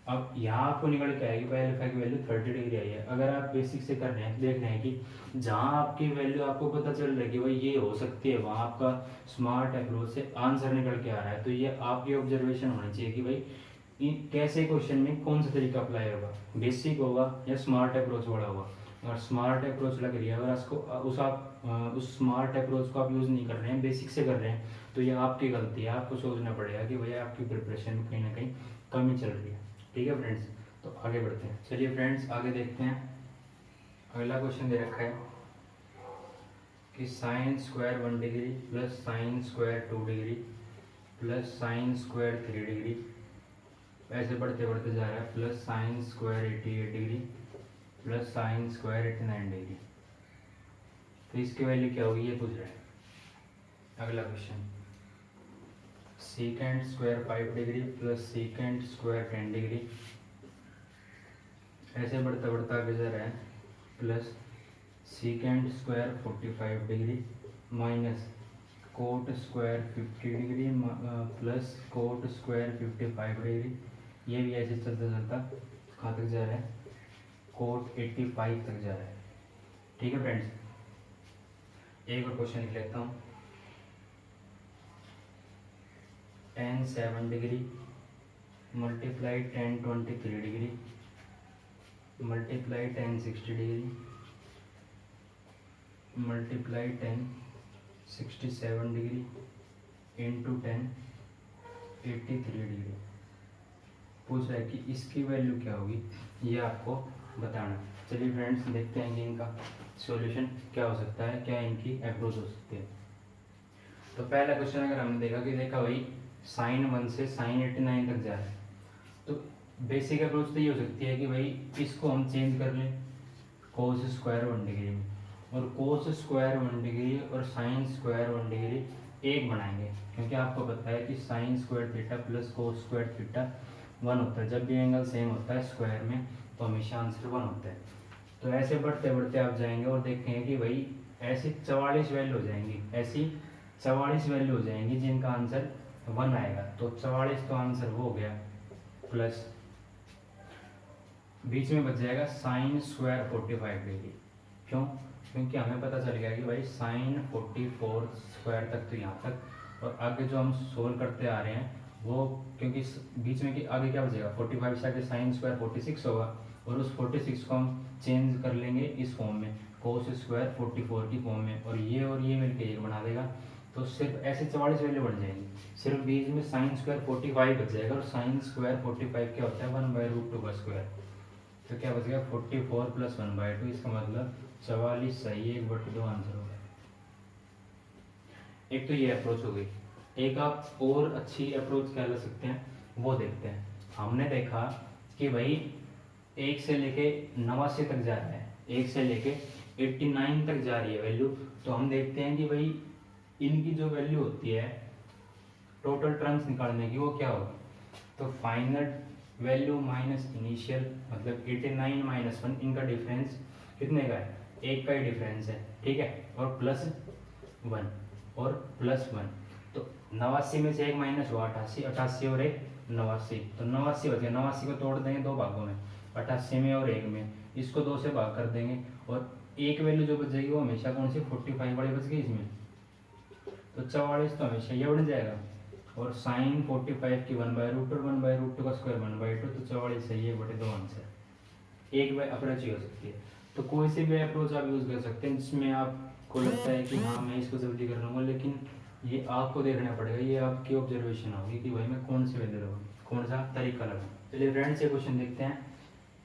अब यहाँ आपको निकल के आएगी भाई अल्फा की वैल्यू 30 डिग्री आई है। अगर आप बेसिक से कर रहे हैं देख रहे हैं कि जहाँ आपकी वैल्यू आपको पता चल रहा है कि भाई ये हो सकती है, वहाँ आपका स्मार्ट अप्रोच से आंसर निकल के आ रहा है। तो ये आपकी ऑब्जर्वेशन होनी चाहिए कि भाई कैसे क्वेश्चन में कौन सा तरीका अप्लाई होगा, बेसिक होगा या स्मार्ट अप्रोच वाला होगा। और स्मार्ट अप्रोच लग रही है अगर उसको उस स्मार्ट अप्रोच को आप यूज़ नहीं कर रहे हैं, बेसिक से कर रहे हैं, तो ये आपकी गलती है। आपको सोचना पड़ेगा कि भैया आपकी प्रिपरेशन में कहीं ना कहीं कमी चल रही है। ठीक है फ्रेंड्स, तो आगे बढ़ते हैं। चलिए फ्रेंड्स आगे देखते हैं। अगला क्वेश्चन दे रखा है कि sine square 1 degree plus sine square 2 degree plus sine square 3 degree ऐसे बढ़ते बढ़ते जा रहा है plus sine square 88 degree plus sine square 89 degree. तो इसकी वैल्यू क्या होगी ये पूछ रहा है। अगला question secant square 5 degree plus secant square 10 degree ऐसे बढ़ता बढ़ता आगे जा रहा है plus secant square 45 degree minus cot square 50 degree plus coat square 55 degree. ये भी ऐसे चलता चलता कहाँ तक जा रहा है कोट 85 तक जा रहा है। ठीक है फ्रेंड्स, एक और क्वेश्चन लिख लेता हूँ। tan 7 degree multiply tan 23 degree multiply tan 60 degree multiply tan 67 degree into tan 83 degree. पूछ रहा है कि इसकी वैल्यू क्या होगी, ये आपको बताना। चलिए फ्रेंड्स देखते हैं कि इनका सॉल्यूशन क्या हो सकता है, क्या इनकी अप्रोच हो सकती है। तो पहला क्वेश्चन अगर हमने देखा कि देखा भाई साइन 1 से साइन 89 तक जा रहा है बेसिक अप्रोच तो ये हो सकती है कि भाई इसको हम चेंज कर लें कोस स्क्वायर 1 डिग्री में, और कोस स्क्वायर 1 डिग्री और साइन स्क्वायर 1 डिग्री एक बनाएंगे, क्योंकि आपको पता है कि sine square theta plus cos square theta 1 होता है। जब भी एंगल सेम होता है स्क्वायर में तो हमेशा आंसर 1 होता है। तो ऐसे बढ़ते बढ़ते आप जाएंगे और देखेंगे कि भाई ऐसी 44 वैल्यू हो जाएंगी, ऐसी 44 वैल्यू हो जाएंगी जिनका आंसर 1 आएगा। तो 44 तो आंसर वो हो गया, प्लस बीच में बच जाएगा साइन स्क्वायर 45 डिग्री। क्यों? क्योंकि हमें पता चल गया कि भाई साइन 44 स्क्वायर तक तो यहाँ तक, और आगे जो हम सोल्व करते आ रहे हैं वो, क्योंकि बीच में कि आगे क्या बचेगा 45 से आगे साइन स्क्वायर 46 होगा, और उस 46 को हम चेंज कर लेंगे इस फॉर्म में कोस स्क्वायर 44 की फॉर्म में, और ये मिलके एक बना देगा। तो सिर्फ ऐसे 44 वैल्यू बन जाएंगी, सिर्फ बीच में साइन स्क्वायर 45 बच जाएगा, और साइन स्क्वायर 45 क्या होता है 1/√2 का स्क्वायर। तो क्या बच गया 44 प्लस 1/2, इसका मतलब 44 सही है, 1/2 आंसर हो गया। एक तो ये अप्रोच हो गई। एक आप और अच्छी अप्रोच क्या ले सकते हैं वो देखते हैं। हमने देखा कि भाई 1 से लेके 89 तक जा रहा है, 1 से लेके 89 तक जा रही है वैल्यू। तो हम देखते हैं कि भाई इनकी जो वैल्यू होती है टोटल टर्म्स निकालने की वो क्या होगी। तो फाइनल वैल्यू माइनस इनिशियल, मतलब 89 माइनस 1, इनका डिफरेंस कितने का है, 1 का ही डिफरेंस है, ठीक है, और प्लस 1 और प्लस 1। तो 89 में से 1 माइनस हुआ 88, 88 और 1 89, तो 89 बच गया। 89 को तोड़ देंगे दो भागों में, 88 में और 1 में, इसको 2 से भाग कर देंगे, और एक वैल्यू जो बच जाएगी वो हमेशा कौन सी 45 वाली बच गई इसमें, तो 44 तो हमेशा ये बन जाएगा। और साइन 45 की 1/√2 और 1/√2 का स्क्वायर 1/2, तो 44 सही है, 1/2 आंसर। एक वे अप्रोच ही हो सकती है। तो कोई सी भी अप्रोच आप यूज़ कर सकते हैं जिसमें आपको लगता है कि हाँ मैं इसको जल्दी कर लूँगा, लेकिन ये आपको देखना पड़ेगा, ये आपकी ऑब्जर्वेशन होगी कि भाई मैं कौन सी वैल्यू लगाऊँ, कौन सा तरीका लगाऊँ। चलिए फ्रेंड्स ये क्वेश्चन देखते हैं।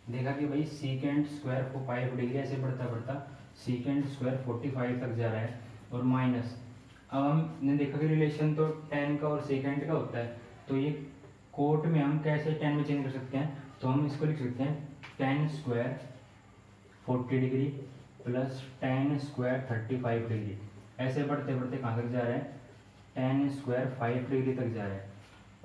देखा कि भाई सीकेंड स्क्वायर को 5 डिग्री ऐसे बढ़ता बढ़ता सीकेंड स्क्वायर 45 तक जा रहा है, और माइनस, अब हमने देखा कि रिलेशन तो tan का और सेकेंड का होता है, तो ये कोट में हम कैसे tan में चेंज कर सकते हैं, तो हम इसको लिख सकते हैं tan square 40 degree plus tan square 35 degree. ऐसे बढ़ते बढ़ते कहाँ तक जा रहे हैं, tan स्क्वायर 5 डिग्री तक जा रहे हैं।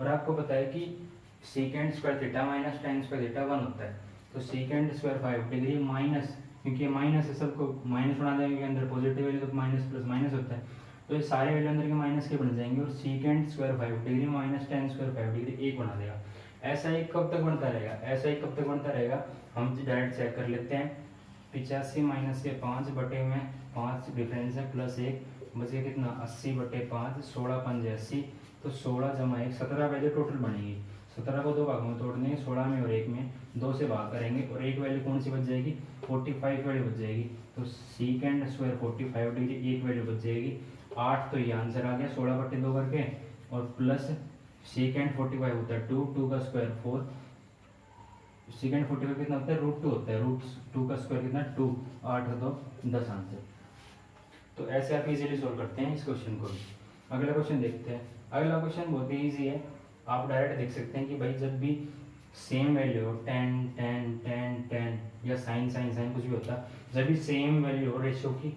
और आपको पता है कि second square theta minus tan square theta 1 होता है, तो सेकेंड स्क्वायर 5 डिग्री माइनस, क्योंकि ये माइनस है सबको माइनस बना देंगे, अंदर पॉजिटिव वैल्यू तो माइनस प्लस माइनस होता है, तो ये सारे वैल्यू अंदर के माइनस के बन जाएंगे, और secant square 5 degree minus tan square 5 degree 1 बना देगा। ऐसा एक कब तक बनता रहेगा, ऐसा एक कब तक बनता रहेगा, हम डायरेक्ट चेक कर लेते हैं। 85 माइनस के 5 बटे में 5 डिफरेंस है, प्लस 1 बचे कितना 80 बटे 5, 16 5 80, तो 16 जमा 1 17 वैल्यू टोटल बनेगी। 17 को दो भागों में तोड़ देंगे, 16 में और 1 में 2 से भाग करेंगे, और एक वैल्यू कौन सी बच जाएगी 45 वैल्यू बच जाएगी। तो सीकेंड स्क्वायर 45 डिग्री एक वैल्यू बच जाएगी 8, तो ये आंसर आ गया 16 बटे 2 करके, और प्लस सीकेंड 45 होता है 2, 2 का स्क्वायर 4, सीकेंड 45 कितना होता है √2 होता है, √2 का स्क्वायर कितना 2, 8 और 2 10 आंसर। तो ऐसे आप इजीली सोल्व करते हैं इस क्वेश्चन को भी। अगला क्वेश्चन देखते हैं। अगला क्वेश्चन बहुत ही ईजी है, आप डायरेक्ट देख सकते हैं कि भाई जब भी सेम वैल्यू हो tan tan tan tan या साइन साइन साइन कुछ भी होता, जब भी सेम वैल्यू हो रेशियो की,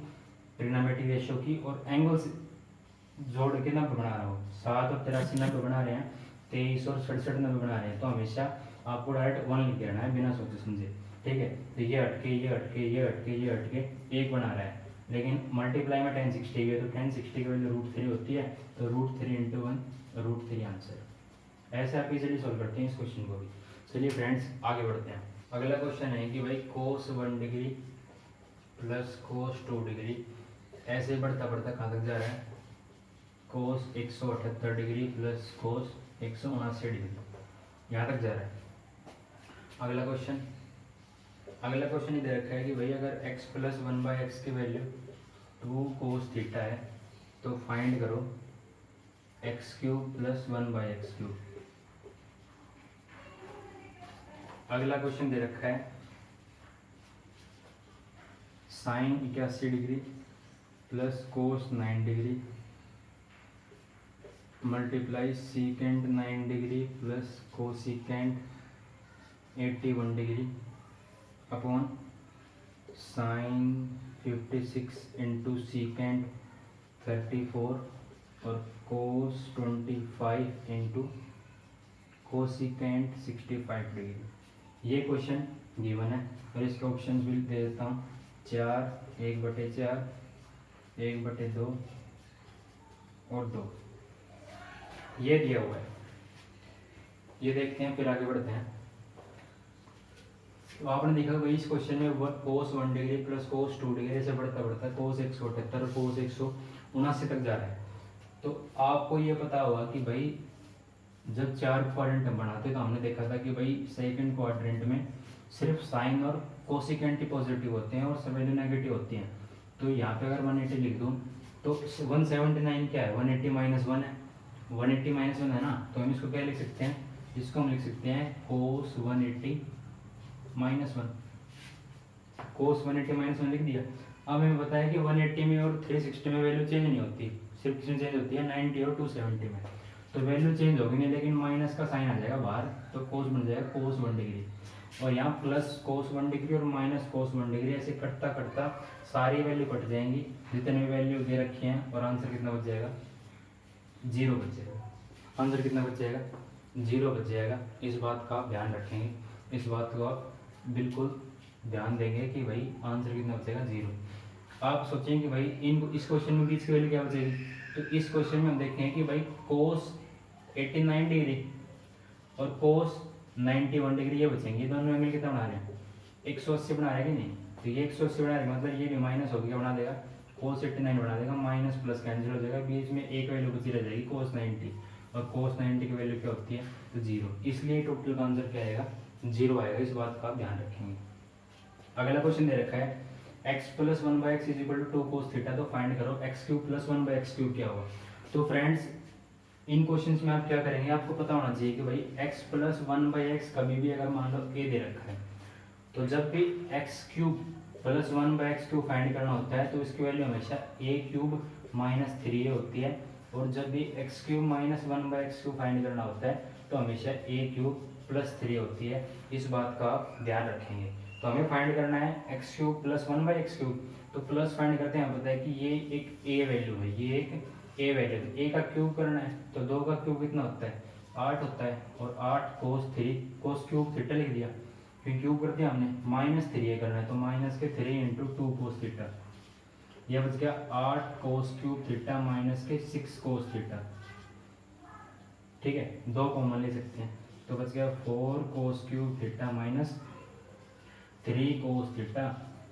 ट्रिग्नोमेट्रिक रेशियो की, और एंगल्स जोड़ के 90 बना रहा हो, 7 और 83 90 बना रहे हैं, 23 और 67 90 बना रहे हैं, तो हमेशा आपको डायरेक्ट 1 लिख देना है बिना सोचे समझे, ठीक है। तो ये हटके ये हटके ये हटके ये हटके 1 बना रहा है, लेकिन मल्टीप्लाई में tan 60 है, तो tan 60 की वैल्यू √3 होती है, तो √3 × 1 √3 आंसर। ऐसे आप इजीली सोल्व करते हैं इस क्वेश्चन को भी। चलिए फ्रेंड्स आगे बढ़ते हैं। अगला क्वेश्चन है कि भाई cos 1 degree plus cos 2 degree ऐसे बढ़ता बढ़ता कहाँ तक जा रहा है, cos 178 degree plus cos 179 degree, यहाँ तक जा रहा है। अगला क्वेश्चन ये दे रखा है कि भाई अगर x प्लस 1/x की वैल्यू 2 cos थीटा है, तो फाइंड करो x³ प्लस 1/x³। अगला क्वेश्चन दे रखा है sine 81 degree plus cos 9 degree multiply secant 9 degree plus cosecant 81 degree upon sine 56 into secant 34 और कोस 25 इंटू कोसिकेंट 65 डिग्री। ये क्वेश्चन गिवन है और इसके ऑप्शन भी दे देता हूँ। 4, 1/4, 1/2 और 2, ये दिया हुआ है। ये देखते हैं फिर आगे बढ़ते हैं। तो आपने देखा भाई इस क्वेश्चन में कोस 1 डिग्री प्लस कोस 2 डिग्री ऐसे बढ़ता बढ़ता कोस 178 और कोस 179 तक जा रहा है। तो आपको ये पता होगा कि भाई जब 4 क्वाड्रेंट हम बनाते तो हमने देखा था कि भाई सेकंड क्वाड्रेंट में सिर्फ साइन और कोसिकेंट पॉजिटिव होते हैं और सब वैल्यू नेगेटिव होती हैं। तो यहाँ पे अगर 180 लिख दूँ तो 179 क्या है, 180 माइनस 1 है, 180 माइनस 1 है ना। तो हम इसको क्या लिख सकते हैं, इसको हम लिख सकते हैं कोस 180 माइनस 1, कोस 180 माइनस 1 लिख दिया। अब हमें बताया कि 180 में और 360 में वैल्यू चेंज नहीं होती, सिर्फ किसमें चेंज होती है 90 और 270 में। तो वैल्यू चेंज होगी नहीं, लेकिन माइनस का साइन आ जाएगा बाहर, तो कोस बन जाएगा कोस 1 डिग्री। और यहाँ प्लस कोस 1 डिग्री और माइनस कोस 1 डिग्री ऐसे कटता कटता सारी वैल्यू कट जाएंगी जितने भी वैल्यू दे रखी हैं, और आंसर कितना बच जाएगा, 0 बच जाएगा। आंसर कितना बच जाएगा, 0 बच जाएगा। इस बात का आप ध्यान रखेंगे, इस बात को आप बिल्कुल ध्यान देंगे कि भाई आंसर कितना बचेगा, 0। आप सोचेंगे कि भाई इस क्वेश्चन में बीच की वैल्यू क्या बचेगी। तो इस क्वेश्चन में हम देखें कि भाई कोस 89 डिग्री और कोस 91 डिग्री ये बचेंगे। दोनों एंगल कितना बना रहे हैं, 180 बना रहे हैं कि नहीं। तो ये 180 बना रहे हैं, मतलब ये भी माइनस हो गया, बना देगा कोस 89 बना देगा, माइनस प्लस कैंसिल हो जाएगा, बीच में एक वैल्यू बची रह जाएगी कोस 90, और कोस 90 की वैल्यू क्या होती है, तो 0। इसलिए टोटल का आंसर क्या आएगा, 0 आएगा। इस बात का आप ध्यान रखेंगे। अगला क्वेश्चन दे रखा है x plus 1/x is equal to 2 cos theta. तो फाइंड करो x cube plus 1/x cube क्या होगा। तो फ्रेंड्स इन क्वेश्चंस में आप क्या करेंगे, आपको पता होना चाहिए कि भाई x प्लस 1/x कभी भी अगर मान लो a दे रखा है, तो जब भी x cube plus 1/x cube find करना होता है तो इसकी वैल्यू हमेशा a क्यूब माइनस 3a होती है। और जब भी x cube minus 1/x cube find करना होता है तो हमेशा a क्यूब प्लस 3 होती है। इस बात का आप ध्यान रखेंगे। तो हमें फाइंड करना है x cube plus 1/x cube. तो प्लस फाइंड करते हैं, हम पता है कि ये एक a वैल्यू है, ये एक a वैल्यू है। a का क्यूब करना है तो 2 का क्यूब कितना होता है, 8 होता है, और 8 कोस 3 कोस क्यूब थीटा लिख दिया, फिर क्यूब कर दिया हमने, माइनस 3a करना है तो माइनस के 3 इंटू 2 कोस थीटा। यह बच गया 8 कोस क्यूब थीटा माइनस के 6 कोस थीटा। ठीक है, 2 कॉमन ले सकते हैं तो बच गया 4 cos cube theta minus 3 cos theta.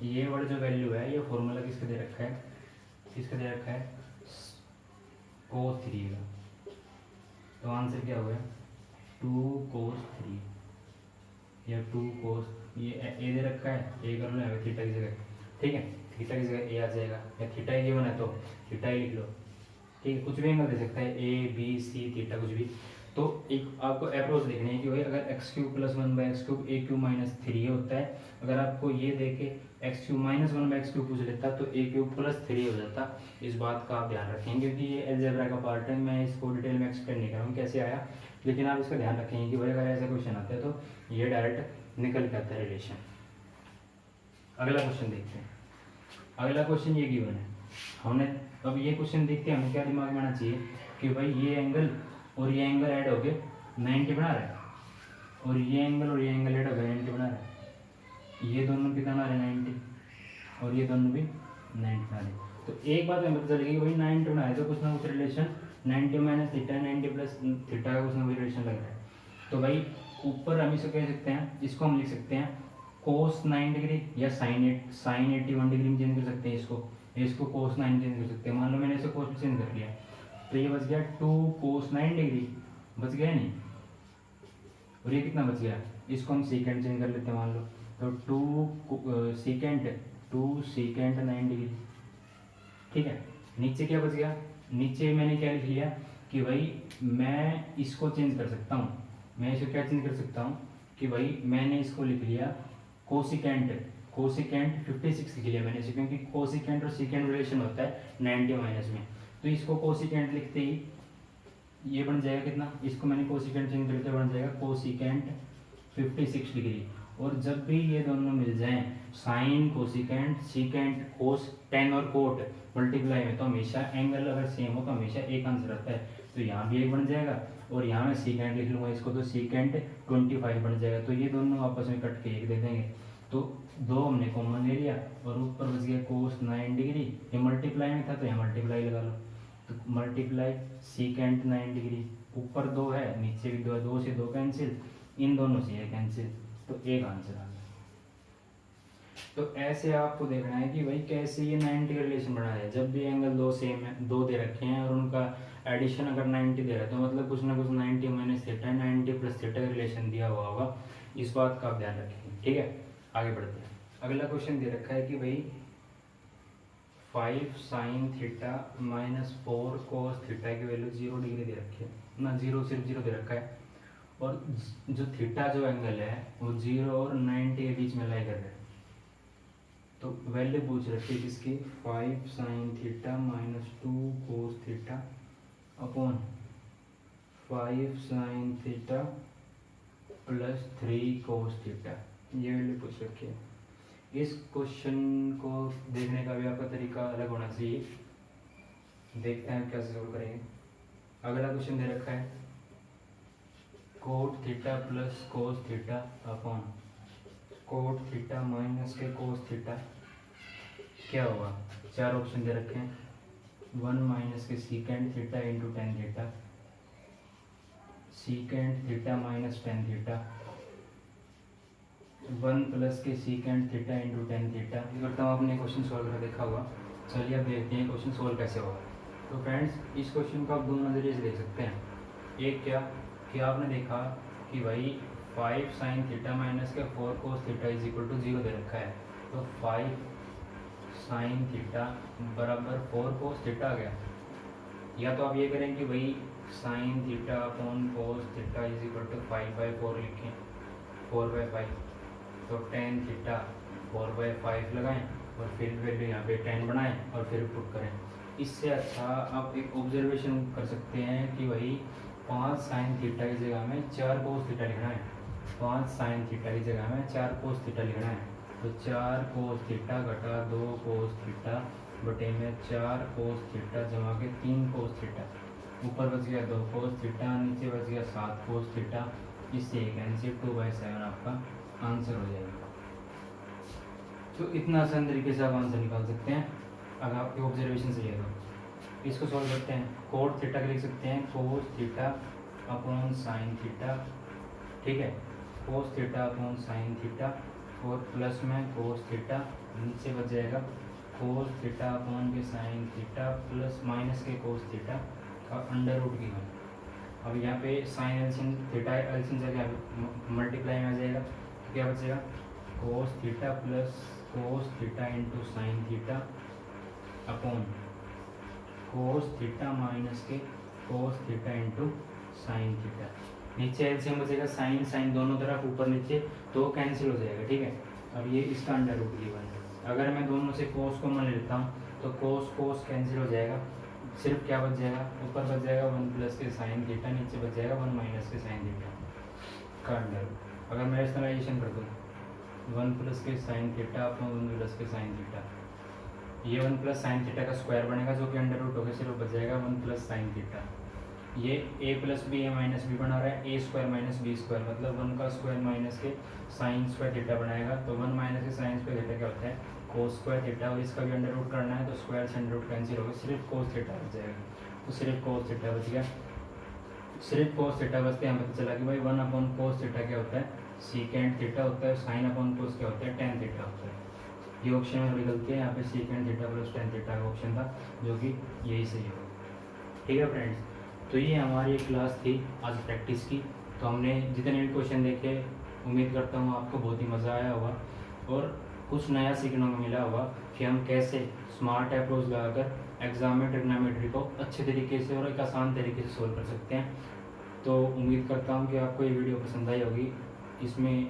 ये वाला जो वैल्यू है ये फॉर्मूला किसका दे रखा है, किसका दे रखा है, कोस 3 का। तो आंसर क्या हुआ, 2 कोस 3 या 2 कोस, ये ए दे रखा है, ए कर लो थीटा की जगह। ठीक है, थीटा की जगह ए आ जाएगा, या थीटा ही गिवन है तो थीटा ही लिख लो। ठीक है, कुछ भी एंगल दे सकता है, ए बी सी थीटा कुछ भी। तो एक आपको अप्रोच देखनी है कि भाई अगर x cube plus 1/x cube a cube minus 3 होता है, अगर आपको ये देके x cube minus 1/x cube पूछ लेता तो a क्यूब प्लस 3 हो जाता। इस बात का आप ध्यान रखेंगे क्योंकि ये अलजेब्रा का पार्ट है, मैं इसको डिटेल में एक्सप्लेन नहीं कर रहा हूँ कैसे आया, लेकिन आप इसका ध्यान रखेंगे कि भाई अगर ऐसा क्वेश्चन आता है तो ये डायरेक्ट निकल के आता है रिलेशन। अगला क्वेश्चन देखते हैं। अगला क्वेश्चन ये गिवन है हमने। अब ये क्वेश्चन देखते हैं हमें क्या दिमाग में आना चाहिए कि भाई ये एंगल और ये एंगल ऐड होके 90 बना रहा है, और ये एंगल और ये एंगल ऐड होकर 90 बना रहा है। ये दोनों कितना बना रहे हैं, 90, और ये दोनों भी 90 बना रहे। तो एक बात हमें पता चलेगी कि भाई 90 बना रहे तो कुछ ना कुछ relation 90 minus theta 90 plus theta का कुछ ना कुछ रिलेशन लग रहा है। तो भाई ऊपर हम इसे कह सकते हैं, इसको हम लिख सकते हैं कोस 9 डिग्री या साइन 81 डिग्री में चेंज कर सकते हैं इसको कोस 9 चेंज कर सकते हैं। मान लो मैंने इसे कोस चेंज कर लिया तो ये बच गया 2 कोस 9 डिग्री, बच गया नहीं, और ये कितना बच गया, इसको हम सीकेंड चेंज कर लेते हैं मान लो, तो 2 सीकेंड 9 डिग्री। ठीक है, नीचे क्या बच गया, नीचे मैंने क्या लिख लिया कि भाई मैं इसको चेंज कर सकता हूँ, मैं इसको क्या चेंज कर सकता हूँ कि भाई मैंने इसको लिख लिया कोसिकेंट 56 लिख लिया मैंने इसे, क्योंकि कोसिकेंट और सीकेंट रिलेशन होता है 90 माइनस में। तो इसको कोसिकेंट लिखते ही ये बन जाएगा कितना, इसको मैंने कोसिकेंट चेंज करते बन जाएगा कोसिकेंट 56 डिग्री। और जब भी ये दोनों मिल जाएं, sine cosecant secant cos tan और कोट मल्टीप्लाई में, तो हमेशा एंगल अगर सेम हो तो हमेशा एक आंसर आता है। तो यहाँ भी एक बन जाएगा और यहाँ मैं सीकेंट लिख लूँगा इसको, तो सीकेंट 25 बन जाएगा। तो ये दोनों आपस में कट के एक दे देंगे, तो दो हमने कॉमन ले लिया और ऊपर बच गया कोस 9 डिग्री। ये मल्टीप्लाई में था तो यहाँ मल्टीप्लाई लगा लो, तो मल्टीप्लाई सीकेंट 9 डिग्री, ऊपर 2 है नीचे भी 2 है, 2 से 2 कैंसिल, इन दोनों से ये कैंसिल, तो एक आंसर आ गया। तो ऐसे आपको देखना है कि भाई कैसे ये 90 का रिलेशन बना है। जब भी एंगल दो सेम है, दो दे रखे हैं और उनका एडिशन अगर 90 दे रहा है तो मतलब कुछ ना कुछ 90 माइनस थीटा 90 प्लस थीटा का रिलेशन दिया हुआ होगा। इस बात का आप ध्यान रखेंगे, ठीक है। आगे बढ़ते हैं। अगला क्वेश्चन दे रखा है कि भाई 5 sine theta minus 4 cos theta की वैल्यू 0 डिग्री दे रखी है ना, जीरो सिर्फ 0 दे रखा है। और जो थीटा जो एंगल है वो 0 और 90 के बीच में लाई कर रहा है। तो वैल्यू पूछ रखी है किसकी, 5 sine theta minus 2 cos theta upon 5 sine theta plus 3 cos theta, ये वैल्यू पूछ रखी है। इस क्वेश्चन को देखने का भी आपका तरीका अलग होना चाहिए। देखते हैं कैसे सोल्व करेंगे। अगला क्वेश्चन दे रखा है cot theta plus cos theta upon cot theta minus K cos theta क्या होगा। चार ऑप्शन दे रखे हैं, 1 minus K secant theta into tan theta, secant theta minus tan theta, 1 plus K secant theta into tan theta. करता हूँ आपने question solve कर देखा होगा। चलिए अब देखते हैं क्वेश्चन सोल्व कैसे होगा। तो फ्रेंड्स इस क्वेश्चन को आप दो नज़रिए से देख सकते हैं। एक क्या कि आपने देखा कि भाई 5 साइन थीटा माइनस के 4 cos theta is equal to 0 दे रखा है, तो 5 साइन थीटा बराबर 4 कोस थीटा आ गया। या तो आप ये करें कि भाई sine theta upon cos theta is equal to 5/4 लिखें, 4/5, तो टेन थीटा 4/5 लगाएं और फिर वैल्यू यहाँ पे 10 बनाएं और फिर पुट करें। इससे अच्छा आप एक ऑब्जर्वेशन कर सकते हैं कि भाई 5 साइन थीटा की जगह में 4 कोस थीटा लिखना है। 5 साइन थीटा की जगह में 4 कोस थीटा लिखना है, तो 4 कोस थीटा घटा 2 कोस थीटा बटे में 4 कोस थीटा जमा के 3 कोस थीटा, ऊपर बच गया 2 कोस थीटा, नीचे बच गया 7 कोस थीटा। इससे एक आंसर 2/7 आपका आंसर हो जाएगा। तो इतना आसान तरीके से आप आंसर निकाल सकते हैं अगर आपके ऑब्जर्वेशन सही है तो। इसको सॉल्व करते हैं। कोट थीटा का लिख सकते हैं cos theta upon sine theta, ठीक है, cos theta upon sine theta, और प्लस में कोस थीटा, नीचे बच जाएगा कोस थीटा अपॉन के sine theta plus minus K cos theta का अंडर रूट की 1। अब यहाँ पे साइन एल्सियम थीटा एल्सियम जगह मल्टीप्लाई में आ जाएगा, तो क्या बचेगा cos theta plus cos theta into sine theta upon cos theta minus K cos theta into sine theta. नीचे एल्सियम बचेगा साइन साइन दोनों तरफ ऊपर नीचे, तो कैंसिल हो जाएगा, ठीक है। अब ये इसका अंडर रूट गिवन है। अगर मैं दोनों से कोस कॉमन ले लेता हूँ तो कोस कोस कैंसिल हो जाएगा, सिर्फ क्या बच जाएगा, ऊपर बच जाएगा 1 प्लस के साइन थीटा, नीचे बच जाएगा 1 माइनस के साइन थीटा का अंडर रूट। अगर मैं रैशनलाइजेशन कर दूँ 1 प्लस के साइन थीटा अपॉन 1 प्लस के साइन थीटा, ये 1 प्लस साइन थीटा का स्क्वायर बनेगा जो कि अंडर रूट होकर सिर्फ बच जाएगा 1 प्लस साइन थीटा। ये a plus B A minus B बना रहा है, A square minus B square, मतलब 1 का स्क्वायर माइनस के साइन स्क्वायर थीटा बनाएगा, तो 1 माइनस के साइन स्क्वायर थीटा क्या होता है कोस स्क्वायर थीटा, और इसका भी अंडर रूट करना है तो स्क्वायर से अंडर रूट कैंसिल होगा, सिर्फ कोस थीटा बच जाएगा। तो सिर्फ कोस थीटा बच गया, सिर्फ कोस थीटा बचते हैं। हमें पता चला कि भाई 1 अपॉन कोस थीटा क्या होता है सीकेंड थीटा होता है, साइन अपॉन कोस क्या होता है टेन थीटा होता है। ये ऑप्शन में थोड़ी गलती है, यहाँ पे सीकेंड थीटा प्लस टेन थीटा का ऑप्शन था जो कि यही सही होगा, ठीक है फ्रेंड्स। तो ये हमारी क्लास थी आज प्रैक्टिस की। तो हमने जितने भी क्वेश्चन देखे उम्मीद करता हूँ आपको बहुत ही मज़ा आया होगा और कुछ नया सीखने को मिला होगा कि हम कैसे स्मार्ट अप्रोच लगाकर एग्जाम में ट्रिग्नोमेट्री को अच्छे तरीके से और एक आसान तरीके से सोल्व कर सकते हैं। तो उम्मीद करता हूँ कि आपको ये वीडियो पसंद आई होगी। इसमें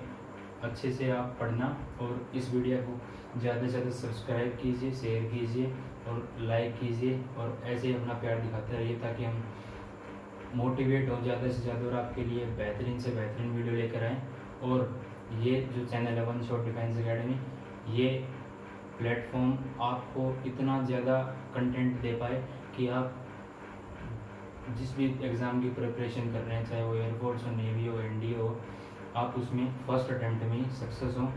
अच्छे से आप पढ़ना और इस वीडियो को ज़्यादा से ज़्यादा सब्सक्राइब कीजिए, शेयर कीजिए और लाइक कीजिए, और ऐसे ही अपना प्यार दिखाते रहिए ताकि हम मोटिवेट हो ज़्यादा से ज़्यादा और आपके लिए बेहतरीन से बेहतरीन वीडियो लेकर आएँ। और ये जो चैनल है वन शॉट डिफेंस एकेडमी, ये प्लेटफॉर्म आपको इतना ज़्यादा कंटेंट दे पाए कि आप जिस भी एग्ज़ाम की प्रिपरेशन कर रहे हैं, चाहे वो एयरफोर्स हो, नेवी हो, एनडीए हो, आप उसमें फर्स्ट अटेम्प्ट में ही सक्सेस हों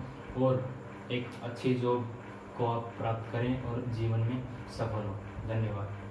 और एक अच्छी जॉब को आप प्राप्त करें और जीवन में सफल हों। धन्यवाद।